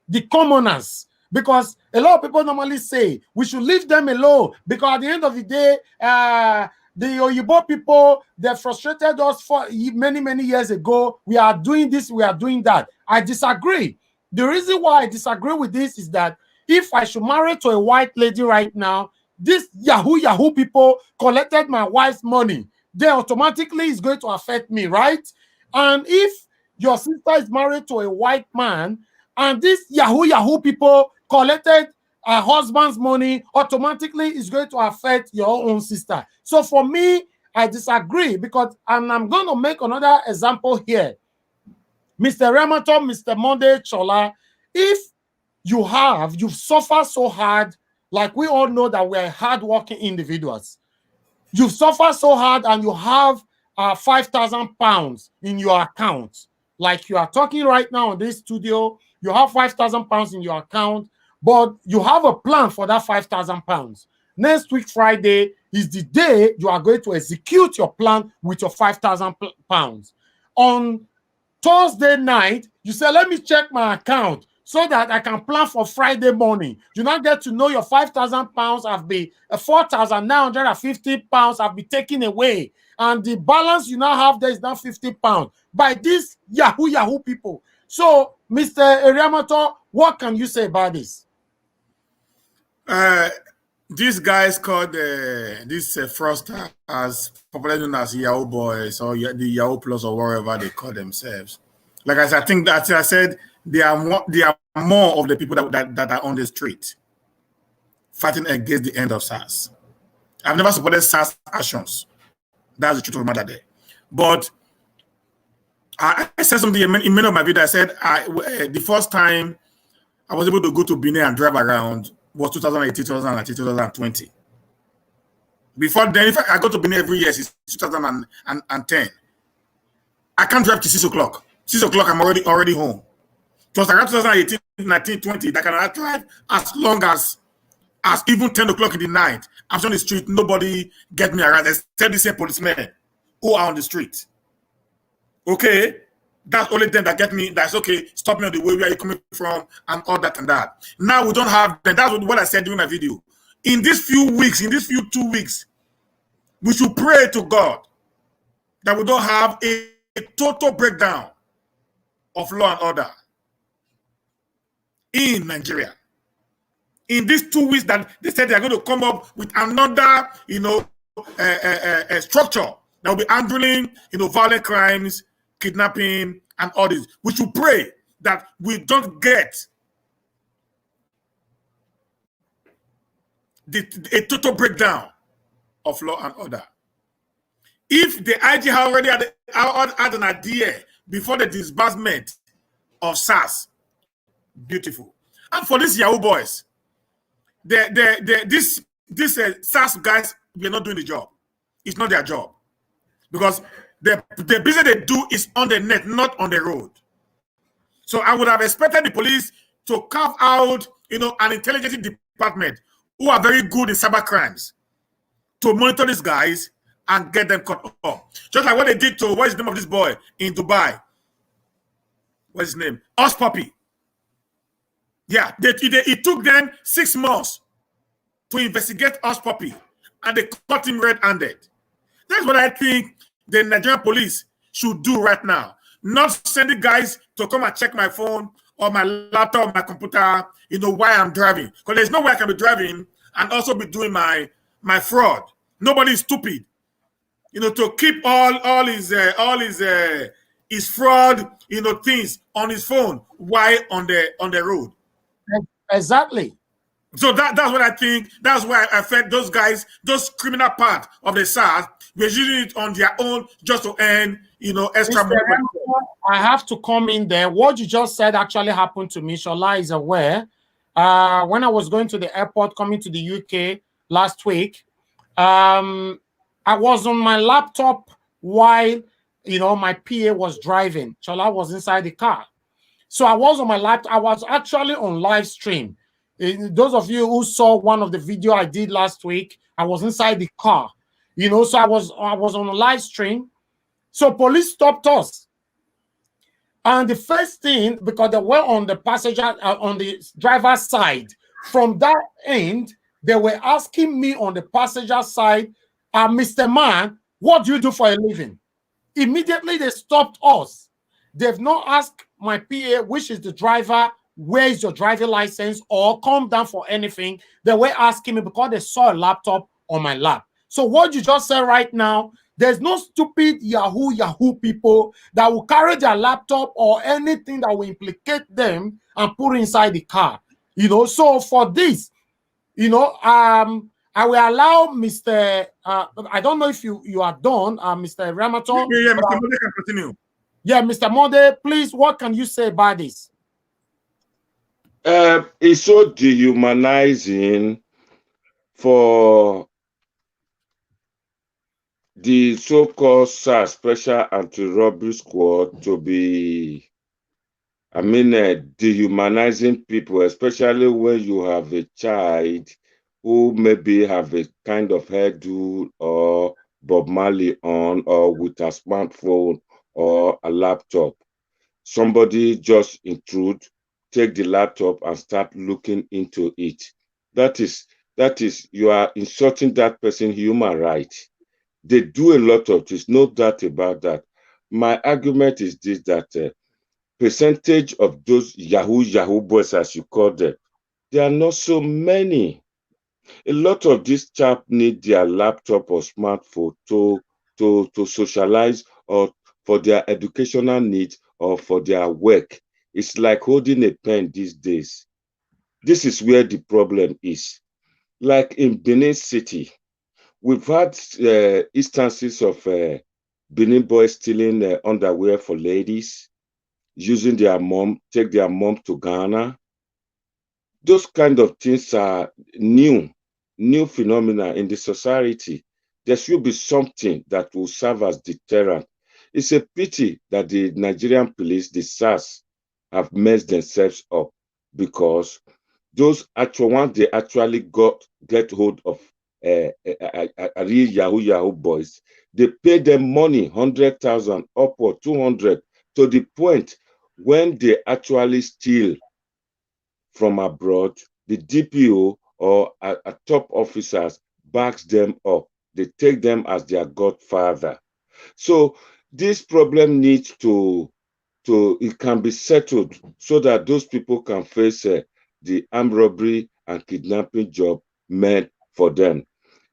[SPEAKER 1] the commoners? Because a lot of people normally say we should leave them alone because at the end of the day, the Oyibo people, they frustrated us for many years ago. We are doing this, we are doing that. I disagree. The reason why I disagree with this is that if I should marry to a white lady right now, this Yahoo people collected my wife's money, then automatically is going to affect me, right? And if your sister is married to a white man and this Yahoo people collected her husband's money, automatically is going to affect your own sister. So for me, I disagree because, and I'm going to make another example here. Mr. Eriamiantoe, Mr. Monday, Chola, if you've suffered so hard, like we all know that we're hardworking individuals. You've suffered so hard and you have 5,000 pounds in your account. Like you are talking right now in this studio, you have 5,000 pounds in your account, but you have a plan for that 5,000 pounds. Next week, Friday, is the day you are going to execute your plan with your 5,000 pounds. On Thursday night, you say, let me check my account so that I can plan for Friday morning. You now get to know your 5,000 pounds have been 4,950 pounds have been taken away. And the balance you now have there is now 50 pounds by these Yahoo people. So, Mr. Eriamiantoe, what can you say about this?
[SPEAKER 3] These guys called this fraudster as popularly known as Yahoo boys or the Yahoo Plus or whatever they call themselves. Like I said, I think that I said they are more of the people that are on the street fighting against the end of SARS. I've never supported SARS actions. That's the truth of the matter there. But I said something in many of my videos. I said the first time I was able to go to Benin and drive around was 2018, 2019, 2020. Before then, if I go to Benin every year since 2010, I can't drive to 6 o'clock. 6 o'clock, I'm already home. It was around 2018, 19, 20 that I can drive as long as even 10 o'clock in the night. I'm on the street, nobody get me around except the same policemen who are on the street. Okay? That's only them that get me. That's okay. Stop me on the way. Where are you coming from? And all that and that. Now we don't have them. That's what I said during my video. In these few weeks, in these few 2 weeks, we should pray to God that we don't have a total breakdown of law and order in Nigeria. In these 2 weeks that they said they're going to come up with another, structure that will be handling, violent crimes, kidnapping, and all this. We should pray that we don't get a total breakdown of law and order. If the IG already had an idea before the disbursement of SARS, beautiful. And for these Yahoo boys, this SARS guys, they're not doing the job. It's not their job. Because the business they do is on the net, not on the road. So I would have expected the police to carve out, an intelligence department who are very good in cyber crimes to monitor these guys and get them caught up. Just like what they did to, what is the name of this boy in Dubai? What's his name? Us Puppy. Yeah, it took them 6 months to investigate Us Puppy, and they caught him red-handed. That's what I think the Nigerian police should do right now. Not sending guys to come and check my phone or my laptop or my computer, why I'm driving. Because there's no way I can be driving and also be doing my fraud. Nobody is stupid. To keep all his fraud, things on his phone while on the road.
[SPEAKER 1] Exactly.
[SPEAKER 3] So that's what I think. That's why I felt those guys, those criminal part of the SARS, were using it on their own just to earn, extra money.
[SPEAKER 1] I have to come in there. What you just said actually happened to me. Shola is aware. When I was going to the airport coming to the UK last week, I was on my laptop while, my PA was driving. Shola was inside the car. So I was on my laptop. I was actually on live stream. Those of you who saw one of the video I did last week, I was inside the car, so I was on a live stream. So police stopped us. And the first thing, because they were on the passenger, on the driver's side, from that end, they were asking me on the passenger side, Mr. Man, what do you do for a living? Immediately they stopped us. They've not asked my PA, which is the driver, where is your driving license, or come down for anything. They were asking me because they saw a laptop on my lap. So what you just said right now, there's no stupid Yahoo people that will carry their laptop or anything that will implicate them and put it inside the car. So for this, I will allow Mr. I don't know if you are done, Mr. Eriamiantoe.
[SPEAKER 3] Yeah, Mr. Mode can continue.
[SPEAKER 1] Yeah, Mr. Mode, please, what can you say about this?
[SPEAKER 2] It's so dehumanizing for the so-called SARS Special Anti-Robbery Squad to be, dehumanizing people, especially when you have a child who maybe have a kind of hairdo or Bob Marley on, or with a smartphone or a laptop. Somebody just intrude, take the laptop and start looking into it. That is, you are insulting that person's human right. They do a lot of this, no doubt about that. My argument is this, that percentage of those Yahoo boys, as you call them, there are not so many. A lot of these chaps need their laptop or smartphone to socialize, or for their educational needs, or for their work. It's like holding a pen these days. This is where the problem is. Like in Benin City, we've had instances of Benin boys stealing underwear for ladies, using their mom, take their mom to Ghana. Those kind of things are new phenomena in the society. There should be something that will serve as deterrent. It's a pity that the Nigerian police, the SARS, have messed themselves up, because those actual ones they actually get hold of real Yahoo boys, they pay them money, 100,000 upward 200, to the point when they actually steal from abroad, the DPO or a top officers backs them up. They take them as their godfather. So this problem needs to it can be settled so that those people can face the armed robbery and kidnapping job meant for them.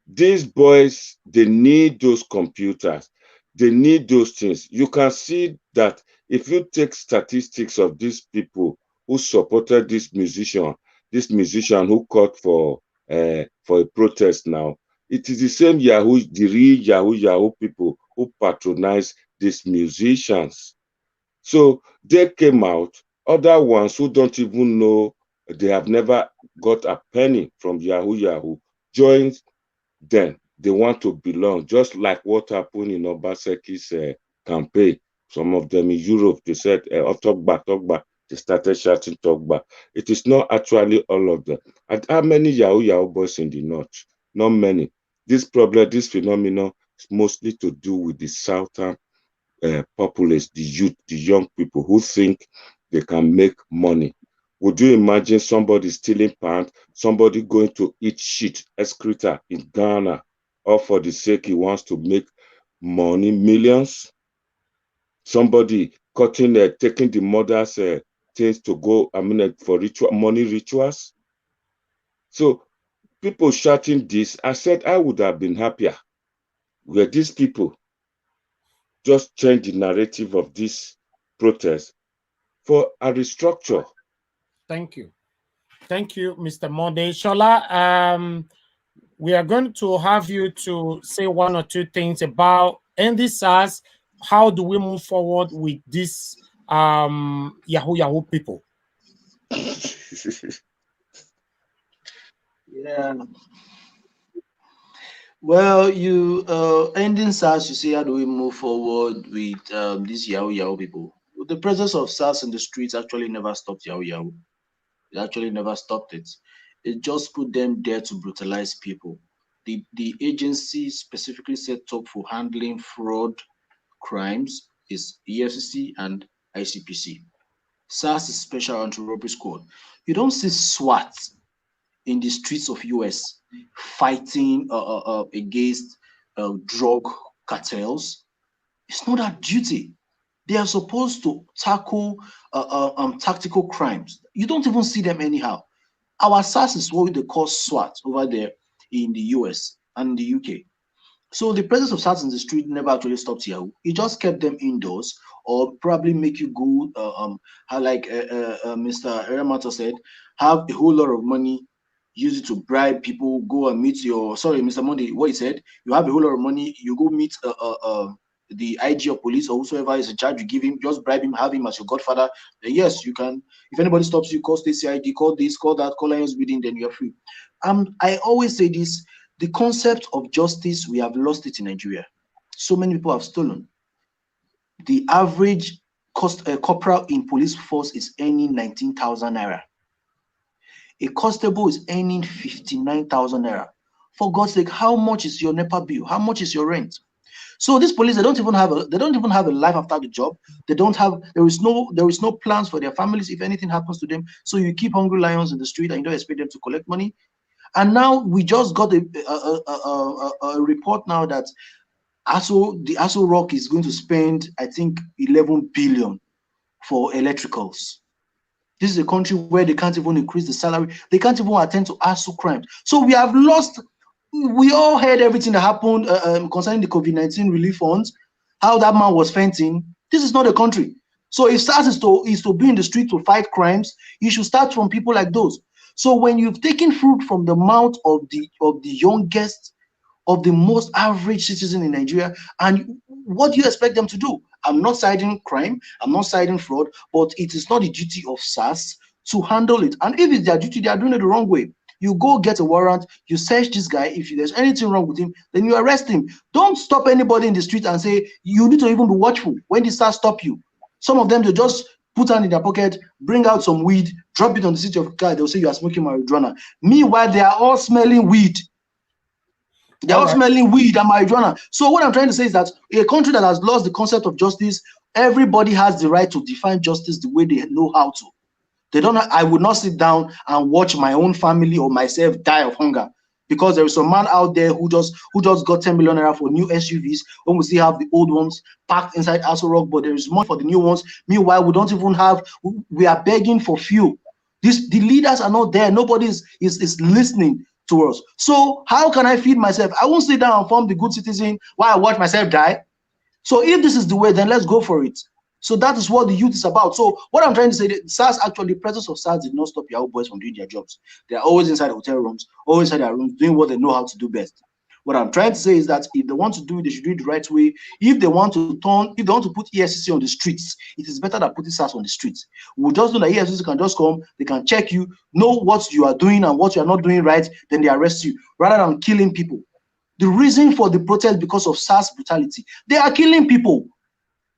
[SPEAKER 2] These boys, they need those computers. They need those things. You can see that if you take statistics of these people who supported this musician who called for a protest now, it is the same Yahoo, the real Yahoo people who patronize these musicians. So they came out. Other ones who don't even know, they have never got a penny from Yahoo joined them. They want to belong, just like what happened in Obaseki's campaign. Some of them in Europe, they said, talk back. They started shouting talk back. It is not actually all of them. And how many Yahoo boys in the north? Not many. This problem, this phenomenon is mostly to do with the southern populace, the youth, the young people who think they can make money. Would you imagine somebody stealing pants, somebody going to eat shit, excreta in Ghana, all for the sake he wants to make money, millions? Somebody cutting, taking the mother's things to go, for money rituals? So people shouting this, I said I would have been happier where these people just change the narrative of this protest for a restructure.
[SPEAKER 1] Thank you. Thank you, Mr. Mode. Shola, we are going to have you to say one or two things about ending SARS. How do we move forward with this Yahoo people?
[SPEAKER 8] Yeah. Well, you ending SARS, you say, how do we move forward with these Yahoo people? The presence of SARS in the streets actually never stopped Yahoo. It actually never stopped it. It just put them there to brutalize people. The agency specifically set up for handling fraud crimes is EFCC and ICPC. SARS is Special Anti-Robbery Squad. You don't see SWAT in the streets of US fighting against drug cartels. It's not that duty. They are supposed to tackle tactical crimes. You don't even see them anyhow. Our SARS is what they call SWAT over there in the US and the UK. So the presence of SARS in the street never actually stopped Yahoo. It just kept them indoors, or probably make you go, like Mr. Eriamiantoe said, have a whole lot of money, use it to bribe people, go and meet your, sorry, Mr. Monday, what he said, you have a whole lot of money, you go meet the IG of police or whosoever is in charge, you give him, just bribe him, have him as your godfather. Then yes, you can, if anybody stops you, call state CID, call this, call that, call Lions Bidding, then you're free. I always say this, the concept of justice, we have lost it in Nigeria. So many people have stolen. The average corporal in police force is earning 19,000 naira. A constable is earning 59,000 naira. For God's sake, how much is your NEPA bill? How much is your rent? So these police, they don't even have a life after the job. They don't have, there is no plans for their families if anything happens to them. So you keep hungry lions in the street and you don't expect them to collect money. And now we just got a report now that the Aso Rock is going to spend, I think, 11 billion for electricals. This is a country where they can't even increase the salary. They can't even attend to ASU crimes. So we have lost. We all heard everything that happened concerning the COVID-19 relief funds, how that man was fainting. This is not a country. So if SARS is to be in the street to fight crimes, you should start from people like those. So when you've taken fruit from the mouth of the youngest, of the most average citizen in Nigeria, and what do you expect them to do? I'm not siding crime, I'm not siding fraud, but it is not the duty of SARS to handle it. And if it's their duty, they are doing it the wrong way. You go get a warrant, you search this guy. If there's anything wrong with him, then you arrest him. Don't stop anybody in the street and say, you need to even be watchful when they start stop you. Some of them, they just put hand in their pocket, bring out some weed, drop it on the seat of your car, they'll say you are smoking marijuana. Meanwhile, they are all smelling weed. They're all smelling weed and marijuana. So what I'm trying to say is that a country that has lost the concept of justice, everybody has the right to define justice the way they know how to. They don't. I would not sit down and watch my own family or myself die of hunger because there is a man out there who just got 10 million naira for new SUVs when we still have the old ones packed inside Aso Rock, but there is money for the new ones. Meanwhile, we don't even have. We are begging for fuel. The leaders are not there. Nobody is listening to us. So how can I feed myself? I won't sit down and form the good citizen while I watch myself die. So if this is the way, then let's go for it. So that is what the youth is about. So what I'm trying to say, SARS actually, the presence of SARS did not stop Yahoo boys from doing their jobs. They are always inside hotel rooms, always inside their rooms, doing what they know how to do best. What I'm trying to say is that if they want to do it, they should do it the right way. If they want to put EFCC on the streets, it is better than putting SARS on the streets. We just know that EFCC can just come, they can check you, know what you are doing and what you are not doing right, then they arrest you, rather than killing people. The reason for the protest because of SARS brutality, they are killing people.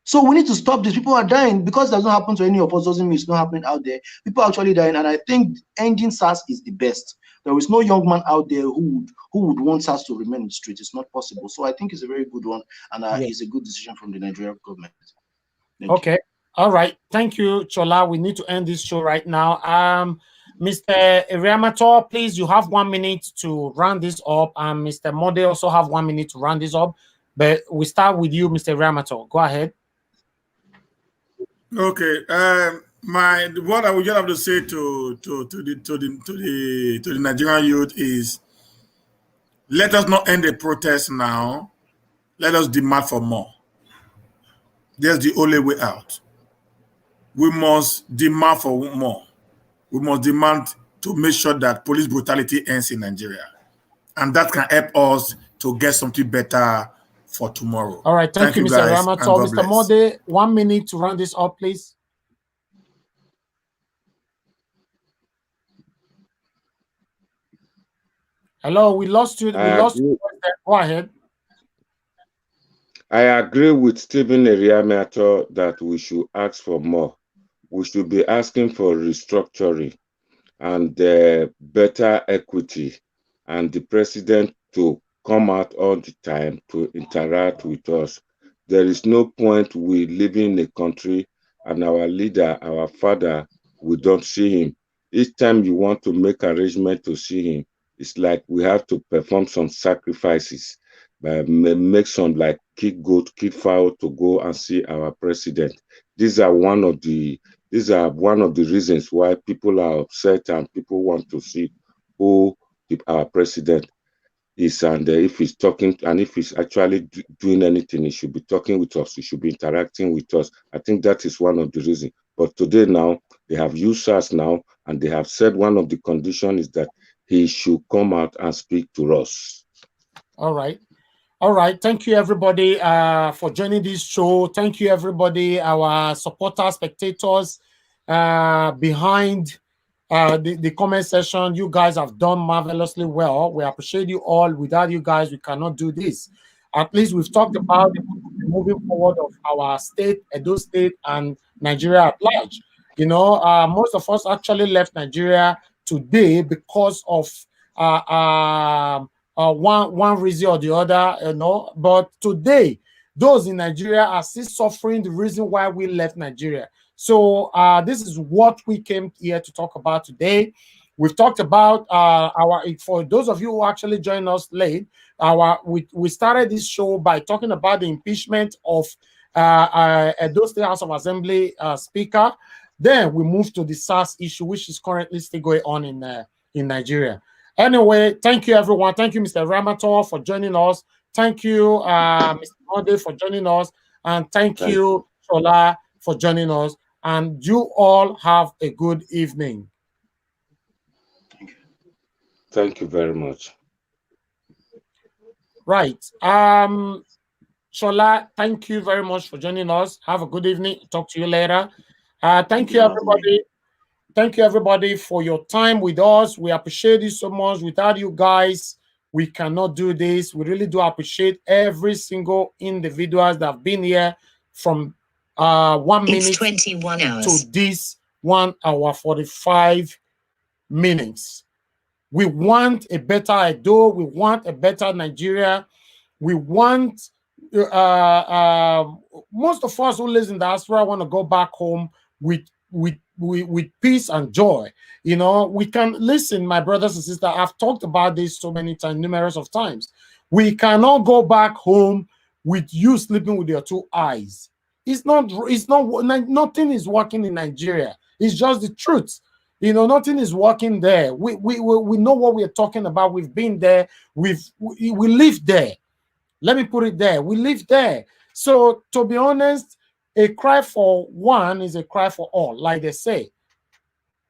[SPEAKER 8] So we need to stop this. People are dying. Because it doesn't happen to any of us doesn't mean it's not happening out there. People are actually dying, and I think ending SARS is the best. There is no young man out there who would want SARS to remain in the street. It's not possible. So I think it's a very good one, and it's a good decision from the Nigerian government.
[SPEAKER 1] Okay. All right. Thank you, Chola. We need to end this show right now. Mr. Eriamiantoe, please, you have 1 minute to round this up, and Mr. Mode also have 1 minute to round this up. But we start with you, Mr. Eriamiantoe. Go ahead.
[SPEAKER 3] Okay. What I would just have to say to the Nigerian youth is, let us not end the protest now. Let us demand for more. That's the only way out. We must demand for more. We must demand to make sure that police brutality ends in Nigeria. And that can help us to get something better for tomorrow.
[SPEAKER 1] All right. Thank you, Mr. Eriamiantoe. Mr. Mode, 1 minute to round this up, please. Hello, we lost you. Go ahead.
[SPEAKER 2] I agree with Stephen Eriamiantoe that we should ask for more. We should be asking for restructuring and better equity, and the president to come out all the time to interact with us. There is no point we living in a country and our leader, our father, we don't see him. Each time you want to make arrangement to see him, it's like we have to perform some sacrifices, make some like kick goat, kick fowl to go and see our president. These are one of the reasons why people are upset and people want to see who our president is, and if he's talking and if he's actually doing anything, he should be talking with us, he should be interacting with us. I think that is one of the reasons. But today now, they have used us now, and they have said one of the conditions is that he should come out and speak to us.
[SPEAKER 1] All right. All right. Thank you, everybody, for joining this show. Thank you, everybody, our supporters, spectators behind the comment section. You guys have done marvelously well. We appreciate you all. Without you guys, we cannot do this. At least we've talked about the moving forward of our state, Edo State, and Nigeria at large. You know, most of us actually left Nigeria today because of one reason or the other, you know. But today, those in Nigeria are still suffering the reason why we left Nigeria. So this is what we came here to talk about today. We've talked about for those of you who actually joined us late, we started this show by talking about the impeachment of Edo State House of Assembly Speaker. Then we moved to the SARS issue, which is currently still going on in Nigeria. Anyway, thank you, everyone. Thank you, Mr. Eriamiantoe, for joining us. Thank you, Mr. Mode, for joining us. And thank you, Chola, for joining us. And you all have a good evening.
[SPEAKER 2] Thank you very much.
[SPEAKER 1] Right. Shola, thank you very much for joining us. Have a good evening. Talk to you later. Thank you, everybody. Thank you, everybody, for your time with us. We appreciate you so much. Without you guys, we cannot do this. We really do appreciate every single individuals that have been here from 1 minute
[SPEAKER 9] 21 hours
[SPEAKER 1] to this 1 hour 45 minutes. We want a better Edo. We want a better Nigeria. We want most of us who live in the diaspora want to go back home with peace and joy. You know, we can listen, my brothers and sisters. I've talked about this so many times, numerous of times. We cannot go back home with you sleeping with your two eyes. Nothing is working in Nigeria. It's just the truth. You know, nothing is working there. We know what we're talking about. We've been there. We live there. Let me put it there. We live there. So to be honest, a cry for one is a cry for all. Like they say,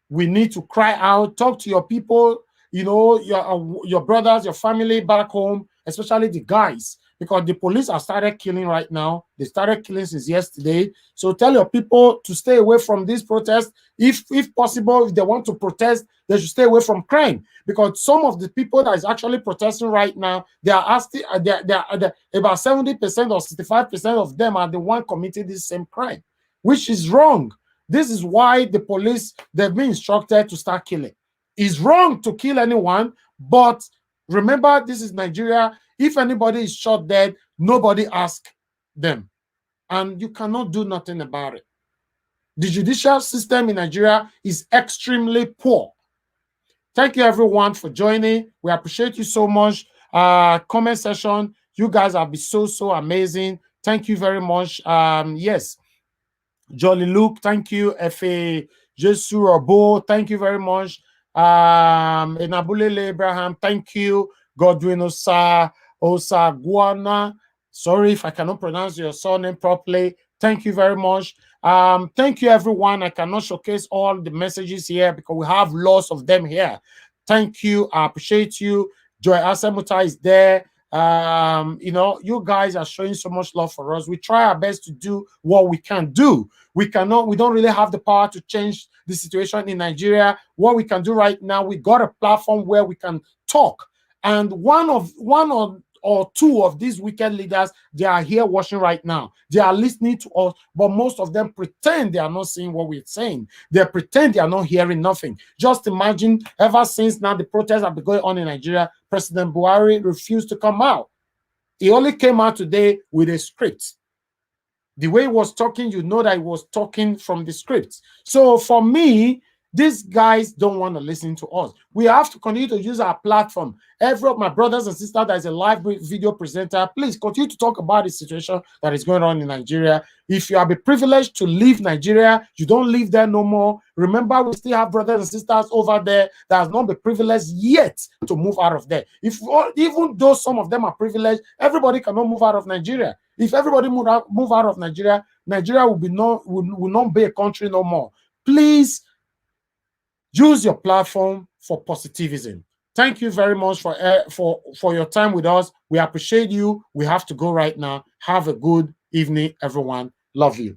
[SPEAKER 1] we need to cry out, talk to your people, you know, your brothers, your family back home, especially the guys, because the police have started killing right now. They started killing since yesterday. So tell your people to stay away from this protest. If possible, if they want to protest, they should stay away from crime, because some of the people that is actually protesting right now, they are asking, about 70% or 65% of them are the one committing this same crime, which is wrong. This is why the police, they've been instructed to start killing. It's wrong to kill anyone, but remember, this is Nigeria. If anybody is shot dead, nobody asks them, and you cannot do nothing about it. The judicial system in Nigeria is extremely poor. Thank you, everyone, for joining. We appreciate you so much. Comment section, you guys have been so amazing. Thank you very much. Yes, Jolly Luke, thank you. F.A. Jesu Robo, thank you very much. Enabulele Abraham, thank you. Godwin Osaguana, sorry if I cannot pronounce your surname properly. Thank you very much. Thank you, everyone. I cannot showcase all the messages here because we have lots of them here. Thank you. I appreciate you. Joy Asemuta is there. You know, you guys are showing so much love for us. We try our best to do what we can do. We don't really have the power to change the situation in Nigeria. What we can do right now, we got a platform where we can talk. And one or two of these wicked leaders, they are here watching right now. They are listening to us, but most of them pretend they are not seeing what we're saying. They pretend they are not hearing nothing. Just imagine, ever since now the protests have been going on in Nigeria, President Buhari refused to come out. He only came out today with a script. The way he was talking, you know that he was talking from the script. So for me, these guys don't want to listen to us. We have to continue to use our platform. Every of my brothers and sisters that is a live video presenter, please continue to talk about the situation that is going on in Nigeria. If you have been privileged to leave Nigeria, you don't live there no more. Remember, we still have brothers and sisters over there that has not been privileged yet to move out of there. Even though some of them are privileged, everybody cannot move out of Nigeria. If everybody move out of Nigeria, Nigeria will not be a country no more. Please use your platform for positivism. Thank you very much for your time with us. We appreciate you. We have to go right now. Have a good evening, everyone. Love you.